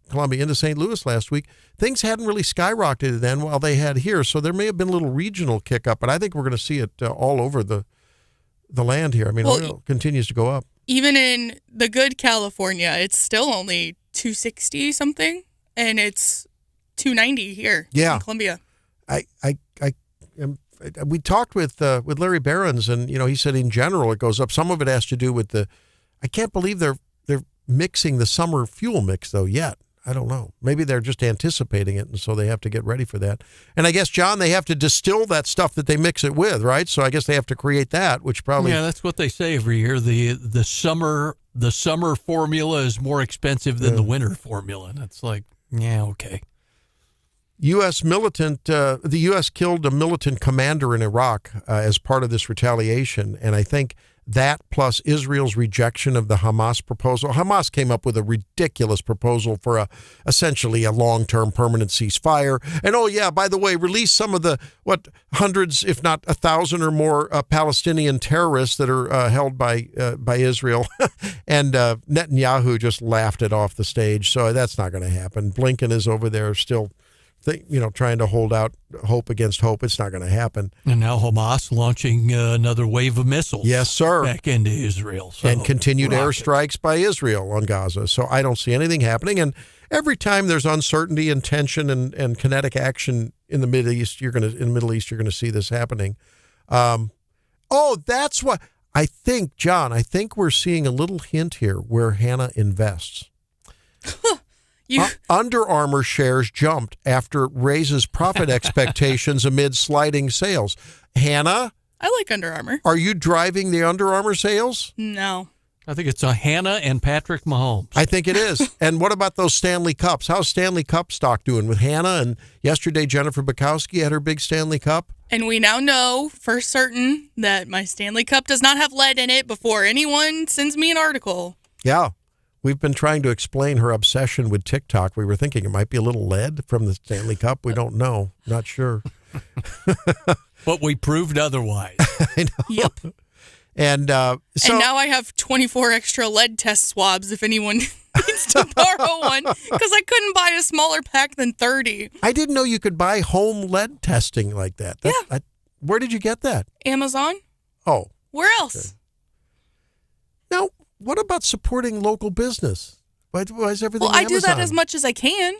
Columbia into St. Louis last week. Things hadn't really skyrocketed then while they had here, so there may have been a little regional kick up, but I think we're going to see it all over the land here. I mean, oil continues to go up. Even in the good California, it's still only 260 something, and it's 290 here in Columbia. We talked with Larry Behrens, and he said in general it goes up. Some of it has to do with I can't believe they're mixing the summer fuel mix though yet. I don't know. Maybe they're just anticipating it, and so they have to get ready for that. And I guess, John, they have to distill that stuff that they mix it with, right? So I guess they have to create that, which probably that's what they say every year. The summer formula is more expensive than the winter formula, and it's like, okay. The U.S. killed a militant commander in Iraq as part of this retaliation, and I think that plus Israel's rejection of the Hamas proposal. Hamas came up with a ridiculous proposal for essentially a long-term permanent ceasefire. And by the way, release some of the hundreds, if not 1,000 or more Palestinian terrorists that are held by Israel. And Netanyahu just laughed it off the stage. So that's not going to happen. Blinken is over there still trying to hold out hope against hope. It's not going to happen. And now Hamas launching another wave of missiles. Yes, sir. Back into Israel. And continued airstrikes by Israel on Gaza. So I don't see anything happening. And every time there's uncertainty and tension and kinetic action in the Middle East, you're going to see this happening. That's what I think, John. I think we're seeing a little hint here where Hannah invests. Under Armour shares jumped after raises profit expectations amid sliding sales. Hannah? I like Under Armour. Are you driving the Under Armour sales? No. I think it's Hannah and Patrick Mahomes. I think it is. And what about those Stanley Cups? How's Stanley Cup stock doing with Hannah? And yesterday, Jennifer Bukowski had her big Stanley Cup. And we now know for certain that my Stanley Cup does not have lead in it before anyone sends me an article. Yeah. We've been trying to explain her obsession with TikTok. We were thinking it might be a little lead from the Stanley Cup. We don't know. Not sure. But we proved otherwise. I know. Yep. And now I have 24 extra lead test swabs if anyone needs to borrow one, because I couldn't buy a smaller pack than 30. I didn't know you could buy home lead testing like that. Where did you get that? Amazon. Oh. Where else? Okay. Now, what about supporting local business? Why is everything Well, I Amazon? do that as much as I can.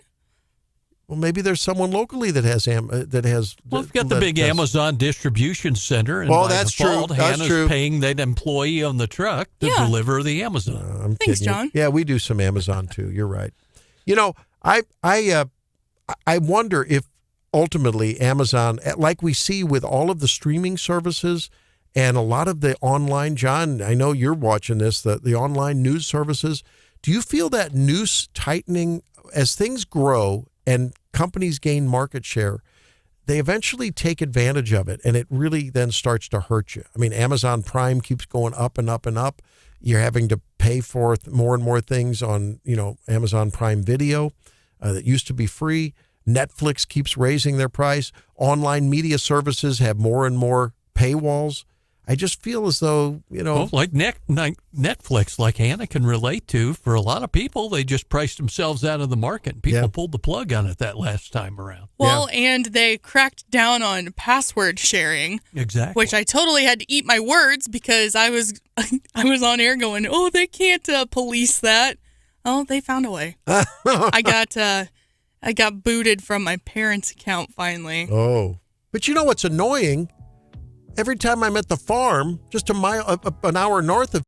Well, maybe there's someone locally that has. Well, we've got the big Amazon distribution center, and that's default, true. That's Hannah's true. paying that employee on the truck to deliver the Amazon. I'm Thanks, kidding John. You. Yeah, we do some Amazon too. You're right. I wonder if ultimately Amazon, like we see with all of the streaming services and a lot of the online, John, I know you're watching this, the online news services. Do you feel that noose tightening as things grow and companies gain market share? They eventually take advantage of it, and it really then starts to hurt you. I mean, Amazon Prime keeps going up and up and up. You're having to pay for more and more things on, Amazon Prime Video that used to be free. Netflix keeps raising their price. Online media services have more and more paywalls. I just feel as though, like Netflix, like Hannah can relate to, for a lot of people, they just priced themselves out of the market. People pulled the plug on it that last time around. Well, and they cracked down on password sharing. Exactly. Which I totally had to eat my words, because I was on air going, they can't police that. Oh, they found a way. I got booted from my parents' account finally. Oh. But you know what's annoying? Every time I'm at the farm, just an hour north of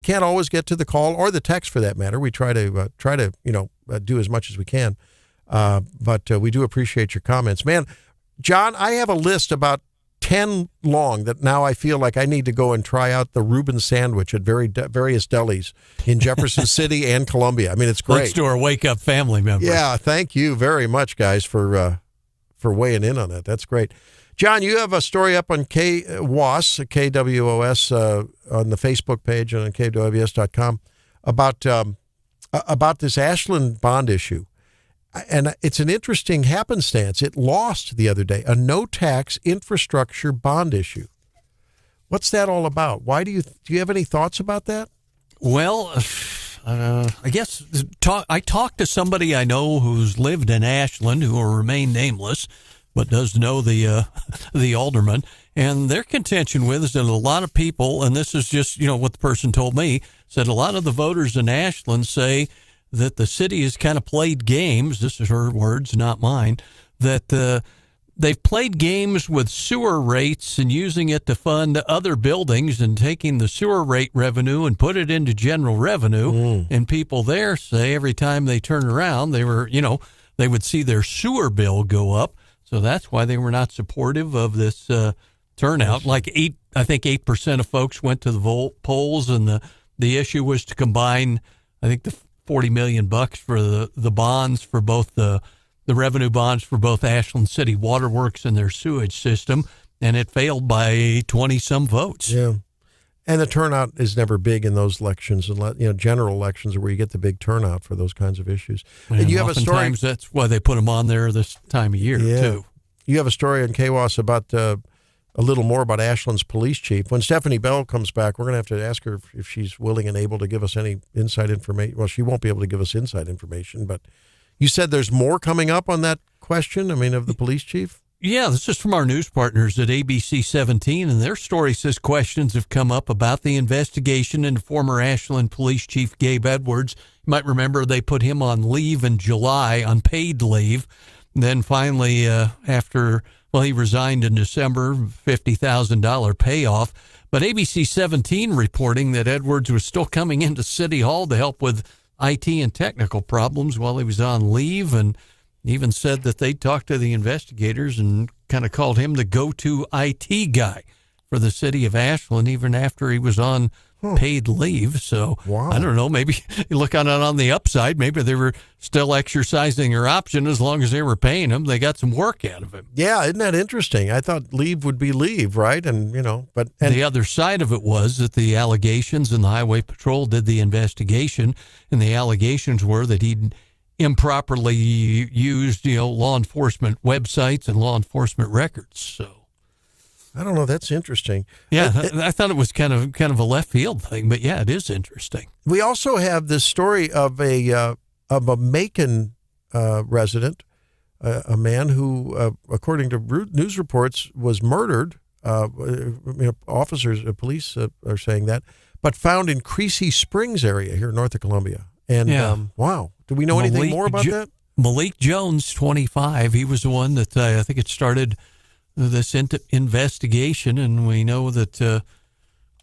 can't always get to the call or the text for that matter. We try to do as much as we can. But we do appreciate your comments. Man, John, I have a list about 10 long that now I feel like I need to go and try out the Reuben sandwich at various delis in Jefferson City and Columbia. I mean, it's great. Thanks to our Wake Up family members. Yeah, thank you very much, guys, for weighing in on that. That's great. John, you have a story up on KWOS, KWOS, on the Facebook page and on KWS.com about this Ashland bond issue. And it's an interesting happenstance. It lost the other day, a no-tax infrastructure bond issue. What's that all about? Why do you have any thoughts about that? Well, I guess I talked to somebody I know who's lived in Ashland who will remain nameless, but does know the alderman. And their contention with is that a lot of people, and this is just what the person told me, said a lot of the voters in Ashland say that the city has kind of played games, this is her words, not mine, that they've played games with sewer rates and using it to fund other buildings and taking the sewer rate revenue and put it into general revenue. And people there say every time they turn around, they would see their sewer bill go up. So that's why they were not supportive of this turnout. Like 8% of folks went to the polls, and the issue was to combine, I think, the $40 million for the bonds for both the revenue bonds for both Ashland City Waterworks and their sewage system, and it failed by 20-some votes. Yeah, and the turnout is never big in those elections, and general elections are where you get the big turnout for those kinds of issues. And you have a story. Oftentimes that's why they put them on there this time of year too. You have a story in KWAS about a little more about Ashland's police chief. When Stephanie Bell comes back, we're going to have to ask her if she's willing and able to give us any inside information. Well, she won't be able to give us inside information, but you said there's more coming up on that question, of the police chief? Yeah, this is from our news partners at ABC 17, and their story says questions have come up about the investigation into former Ashland Police Chief Gabe Edwards. You might remember they put him on leave in July, on paid leave. And then finally, he resigned in December, $50,000 payoff. But ABC 17 reporting that Edwards was still coming into City Hall to help with IT and technical problems while he was on leave, and even said that they talked to the investigators and kind of called him the go-to IT guy for the city of Ashland, even after he was on paid leave. So wow. I don't know, maybe you look on it on the upside, maybe they were still exercising their option as long as they were paying him. They got some work out of him. Yeah, isn't that interesting? I thought leave would be leave, right? And the other side of it was that the allegations, and the Highway Patrol did the investigation, and the allegations were that he'd improperly used, law enforcement websites and law enforcement records. So I don't know. That's interesting. Yeah, I thought it was kind of a left field thing, but yeah, it is interesting. We also have this story of a Macon resident, a man who, according to news reports, was murdered. Officers, police are saying that, but found in Creasy Springs area here north of Columbia. And wow, do we know anything more about that? Malik Jones, 25. He was the one that I think it started this investigation, and we know that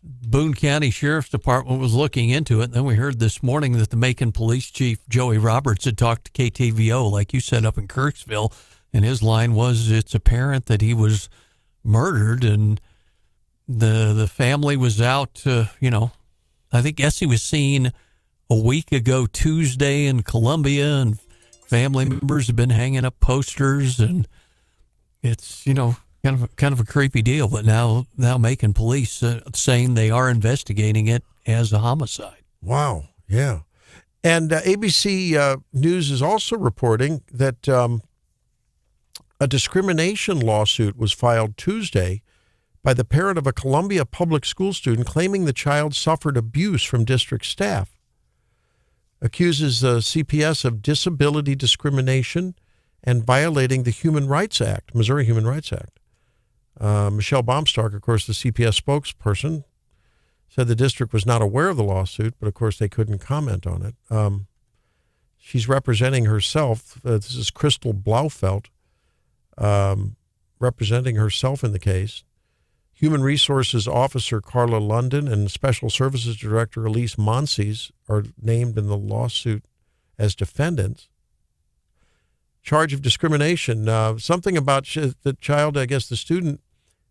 Boone County Sheriff's Department was looking into it. And then we heard this morning that the Macon Police Chief, Joey Roberts, had talked to KTVO, like you said, up in Kirksville, and his line was, it's apparent that he was murdered, and the family was out, I guess he was seen a week ago Tuesday in Columbia, and family members have been hanging up posters, and it's, kind of a creepy deal. But now Macon police saying they are investigating it as a homicide. Wow. Yeah. And ABC News is also reporting that a discrimination lawsuit was filed Tuesday by the parent of a Columbia public school student claiming the child suffered abuse from district staff. Accuses the CPS of disability discrimination and violating the Human Rights Act, Missouri Human Rights Act. Michelle Baumstark, of course, the CPS spokesperson, said the district was not aware of the lawsuit, but of course they couldn't comment on it. She's representing herself. This is Crystal Blaufelt, representing herself in the case. Human Resources Officer Carla London and Special Services Director Elise Monsees are named in the lawsuit as defendants. Charge of discrimination. Something about the child, I guess the student,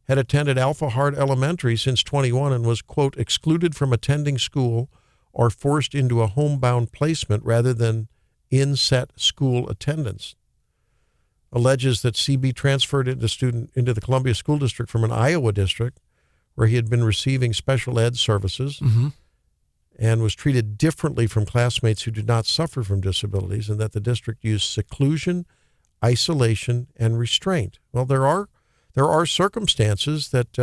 had attended Alpha Hart Elementary since 21 and was, quote, excluded from attending school or forced into a homebound placement rather than in-set school attendance. Alleges that CB transferred the student into the Columbia School District from an Iowa district where he had been receiving special ed services and was treated differently from classmates who did not suffer from disabilities, and that the district used seclusion, isolation, and restraint. Well, there are circumstances that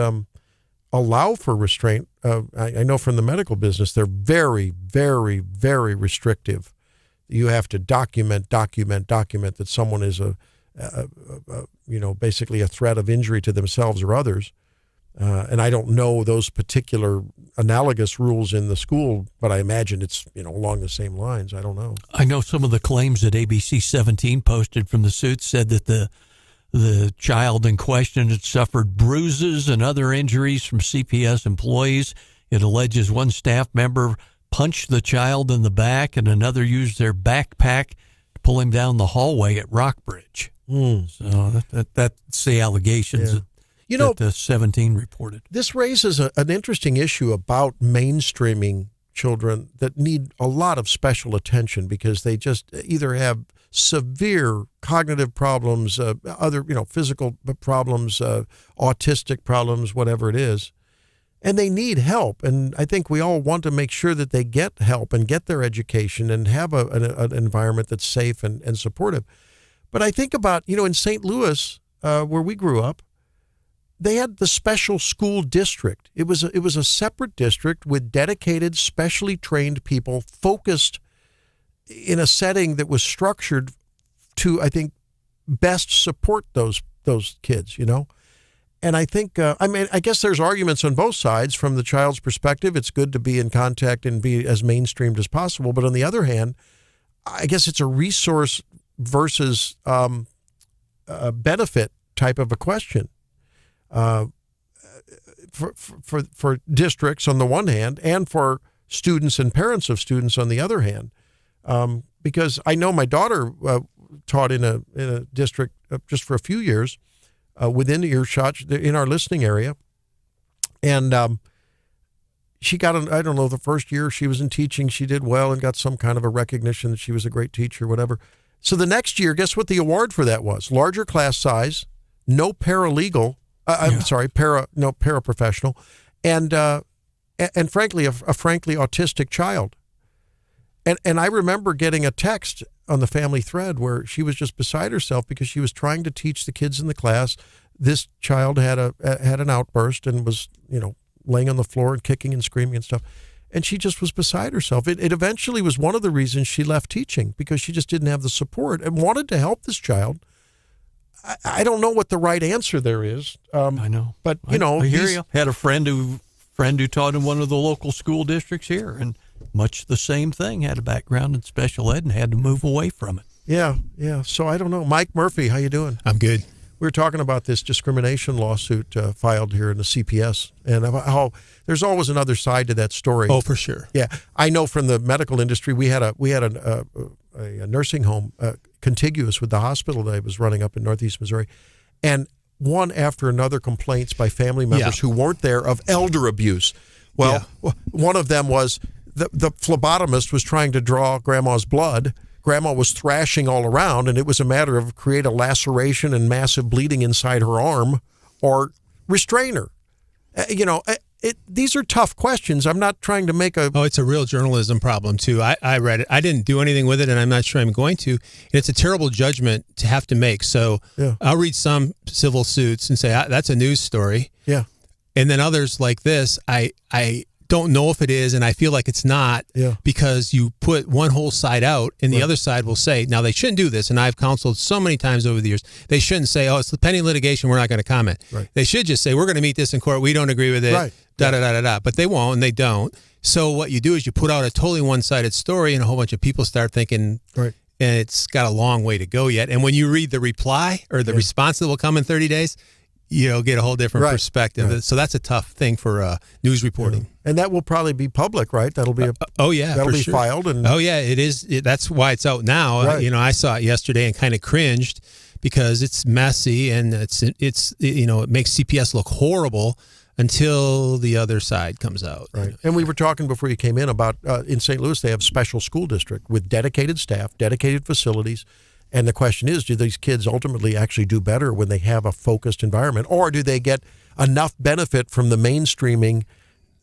allow for restraint. I know from the medical business, they're very, very, very restrictive. You have to document that someone is basically a threat of injury to themselves or others. And I don't know those particular analogous rules in the school, but I imagine it's, along the same lines. I don't know. I know some of the claims that ABC 17 posted from the suit said that the child in question had suffered bruises and other injuries from CPS employees. It alleges one staff member punched the child in the back and another used their backpack to pull him down the hallway at Rockbridge. So that's the allegations that the 17 reported. This raises an interesting issue about mainstreaming children that need a lot of special attention because they just either have severe cognitive problems, other physical problems, autistic problems, whatever it is, and they need help. And I think we all want to make sure that they get help and get their education and have an environment that's safe and supportive. But I think about, in St. Louis, where we grew up, they had the special school district. It was a separate district with dedicated, specially trained people focused in a setting that was structured to, I think, best support those kids, And I think, I guess there's arguments on both sides. From the child's perspective, it's good to be in contact and be as mainstreamed as possible. But on the other hand, I guess it's a resource versus a benefit type of a question. For districts on the one hand, and for students and parents of students on the other hand, because I know my daughter taught in a district just for a few years within earshot in our listening area, and she got the first year she was in teaching, she did well and got some kind of a recognition that she was a great teacher, whatever. So the next year, guess what the award for that was? Larger class size, no paralegal. Paraprofessional, and frankly, a frankly autistic child. And I remember getting a text on the family thread where she was just beside herself because she was trying to teach the kids in the class. This child had an outburst and was, laying on the floor and kicking and screaming and stuff. And she just was beside herself. It eventually was one of the reasons she left teaching, because she just didn't have the support and wanted to help this child. I don't know what the right answer there is. I know, but I hear you. Had a friend who taught in one of the local school districts here, and much the same thing. Had a background in special ed and had to move away from it. Yeah. So I don't know. Mike Murphy, how you doing? I'm good. We were talking about this discrimination lawsuit filed here in the CPS, and how there's always another side to that story. Oh, for sure. Yeah, I know from the medical industry, we had a nursing home contiguous with the hospital that I was running up in Northeast Missouri, and one after another complaints by family members who weren't there of elder abuse. Well, one of them was the phlebotomist was trying to draw Grandma's blood. Grandma was thrashing all around, and it was a matter of create a laceration and massive bleeding inside her arm or restrain her. These are tough questions. I'm not trying to make a... Oh, it's a real journalism problem, too. I read it. I didn't do anything with it, and I'm not sure I'm going to. And it's a terrible judgment to have to make. So I'll read some civil suits and say, that's a news story. Yeah. And then others like this, I don't know if it is, and I feel like it's not, because you put one whole side out, and the other side will say, now they shouldn't do this, and I've counseled so many times over the years, they shouldn't say, it's the pending litigation, we're not going to comment. Right. They should just say, we're going to meet this in court, we don't agree with it, da-da-da-da-da, but they won't, and they don't. So what you do is you put out a totally one-sided story, and a whole bunch of people start thinking, and it's got a long way to go yet. And when you read the reply or the response that will come in 30 days, get a whole different Right. perspective. Right. So that's a tough thing for news reporting. And that will probably be public, right? That'll be that'll for be sure. filed. And Oh yeah, it is. That's why it's out now. Right. I saw it yesterday and kind of cringed because it's messy and it's it makes CPS look horrible until the other side comes out. Right. And we were talking before you came in about in St. Louis, they have special school district with dedicated staff, dedicated facilities. And the question is, do these kids ultimately actually do better when they have a focused environment? Or do they get enough benefit from the mainstreaming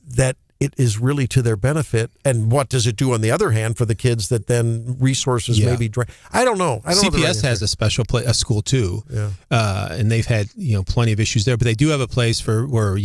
that it is really to their benefit? And what does it do, on the other hand, for the kids that then resources maybe drain? I don't know. I don't know the right CPS has answer. a school too, Yeah. and they've had plenty of issues there. But they do have a place for where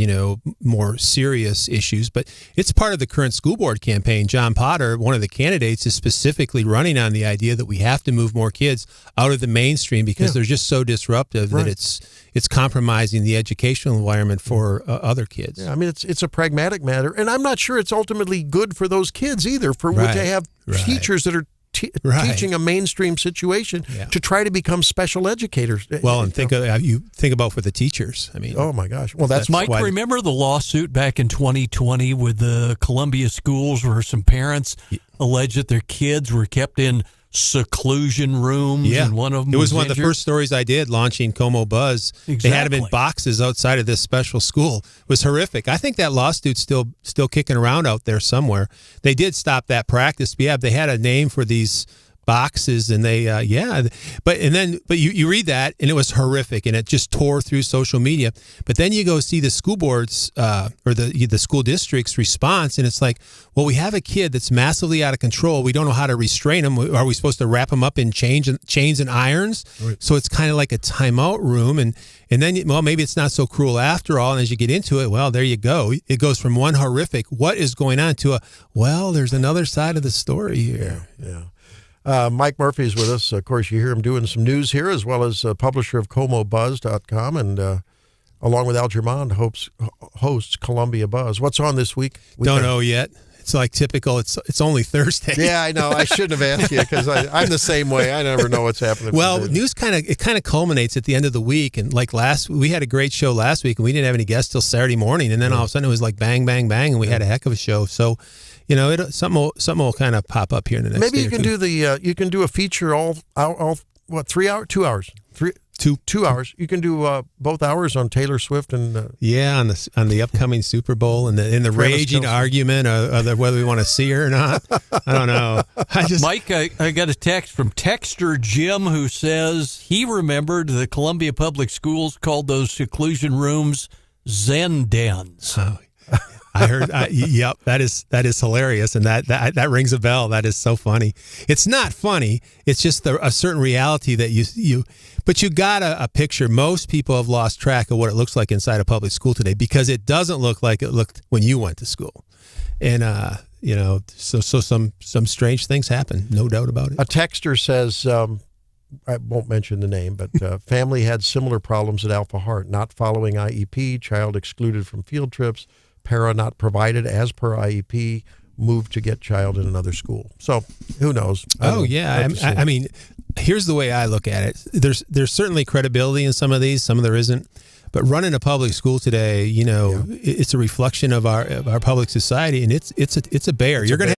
more serious issues. But it's part of the current school board campaign. John Potter, one of the candidates, is specifically running on the idea that we have to move more kids out of the mainstream because they're just so disruptive that it's compromising the educational environment for other kids. Yeah, I mean, it's a pragmatic matter, and I'm not sure it's ultimately good for those kids either. For to have teachers that are teaching a mainstream situation to try to become special educators. Well, and think about for the teachers. I mean, oh my gosh. Well, that's Mike. Remember the lawsuit back in 2020 with the Columbia schools, where some parents alleged that their kids were kept in seclusion rooms, and one of them it was one injured. of the first stories I did launching Como Buzz. Exactly. They had them in boxes outside of this special school. It was horrific. I think that lawsuit's still kicking around out there somewhere. They did stop that practice. Yeah, they had a name for these boxes, and they but you read that and it was horrific, and it just tore through social media. But then you go see the school boards or the school district's response, and it's like, well, we have a kid that's massively out of control. We don't know how to restrain him. Are we supposed to wrap him up in chains and irons? Right. So it's kind of like a timeout room, and then maybe it's not so cruel after all. And as you get into it, well, there you go. It goes from one horrific, what is going on, to there's another side of the story here. Yeah. Mike Murphy is with us. Of course, you hear him doing some news here, as well as publisher of ComoBuzz.com, and along with Al Germond, hosts Columbia Buzz. What's on this week? Don't know yet. It's like typical. It's only Thursday. Yeah, I know. I shouldn't have asked you because I'm the same way. I never know what's happening. Well, news kind of culminates at the end of the week, and like we had a great show last week, and we didn't have any guests till Saturday morning, and then all of a sudden it was like bang, bang, bang, and we had a heck of a show. So, something will kind of pop up here in the next. Maybe day you can do you can do a feature all 3 hours, 2 hours, 2 hours. You can do both hours on Taylor Swift and on the upcoming Super Bowl and the raging argument of whether we want to see her or not. I don't know. Mike, I got a text from Texter Jim who says he remembered the Columbia Public Schools called those seclusion rooms Zen dens. Oh. I heard. Yep, that is hilarious, and that rings a bell. That is so funny. It's not funny. It's just a certain reality that but you got a picture. Most people have lost track of what it looks like inside a public school today because it doesn't look like it looked when you went to school, and so some strange things happen. No doubt about it. A texter says. I won't mention the name, but family had similar problems at Alpha Heart, not following IEP, child excluded from field trips, para not provided as per IEP, moved to get child in another school. So who knows? I mean, here's the way I look at it. There's certainly credibility in some of these, some of there isn't. But running a public school today, it's a reflection of our public society, and it's a bear. You're going to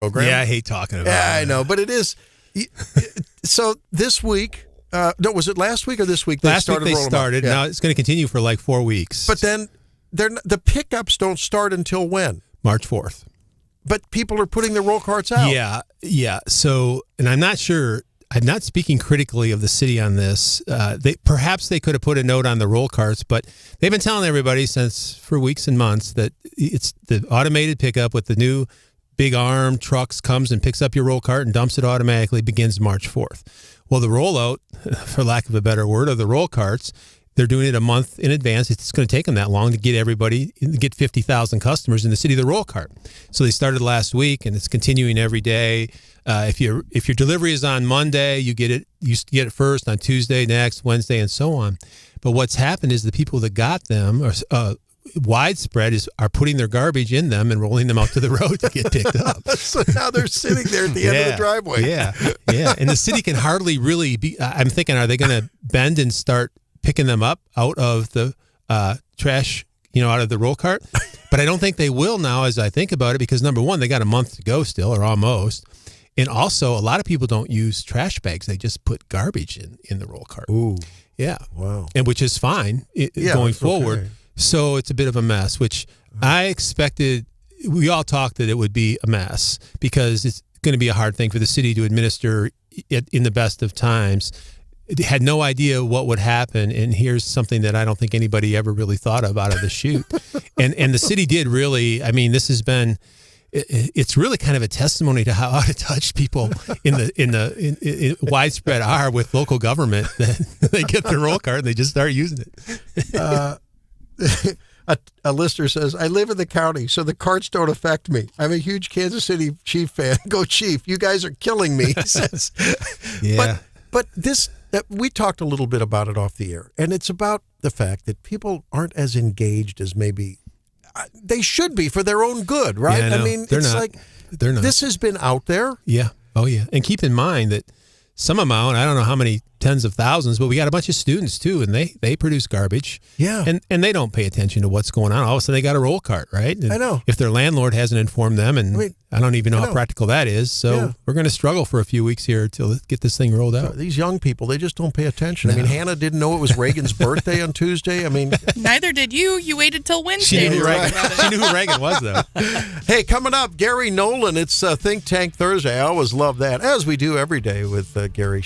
program. Yeah, I hate talking about it. Yeah, I know, but it is. So this week, no, was it last week or this week? Last week they rolling started. out? Yeah. Now it's going to continue for like 4 weeks. But then the pickups don't start until when? March 4th. But people are putting their roll carts out. Yeah. So, and I'm not sure. I'm not speaking critically of the city on this. Perhaps they could have put a note on the roll carts, but they've been telling everybody for weeks and months that it's the automated pickup with the new big arm trucks comes and picks up your roll cart and dumps it automatically, begins March 4th. Well, the rollout, for lack of a better word, of the roll carts, they're doing it a month in advance. It's going to take them that long to get 50,000 customers in the city of the roll cart. So they started last week, and it's continuing every day. If your delivery is on Monday, you get it first on Tuesday, next Wednesday, and so on. But what's happened is the people that got them are widespread are putting their garbage in them and rolling them out to the road to get picked up. So now they're sitting there at the end of the driveway. Yeah. And the city can hardly really be. I'm thinking, are they going to bend and start picking them up out of the trash, out of the roll cart? But I don't think they will now, as I think about it, because number one, they got a month to go still, or almost. And also, a lot of people don't use trash bags. They just put garbage in the roll cart. Ooh. Yeah. Wow. And which is fine going forward. Okay. So it's a bit of a mess, which I expected. We all talked that it would be a mess because it's going to be a hard thing for the city to administer it in the best of times. They had no idea what would happen, and here's something that I don't think anybody ever really thought of out of the chute. and the city did really. I mean, this has been. It's really kind of a testimony to how out of touch people in widespread are with local government. That they get their roll cart and they just start using it. A listener says, I live in the county, so the carts don't affect me. I'm a huge Kansas City Chief fan. Go Chief. You guys are killing me, he says. Yeah. But this, we talked a little bit about it off the air, and it's about the fact that people aren't as engaged as maybe they should be for their own good, right? Yeah, I mean, it's like they're not. This has been out there. Yeah. Oh, yeah. And keep in mind that some amount, I don't know how many tens of thousands, but we got a bunch of students too, and they produce garbage. Yeah. And they don't pay attention to what's going on. All of a sudden they got a roll cart, right? And I know. If their landlord hasn't informed them, and I don't even know how practical that is. So we're going to struggle for a few weeks here to get this thing rolled out. These young people, they just don't pay attention. No. I mean, Hannah didn't know it was Reagan's birthday on Tuesday. I mean, neither did you. You waited till Wednesday. She knew who Reagan was, though. Hey, coming up, Gary Nolan. It's Think Tank Thursday. I always love that, as we do every day with Gary.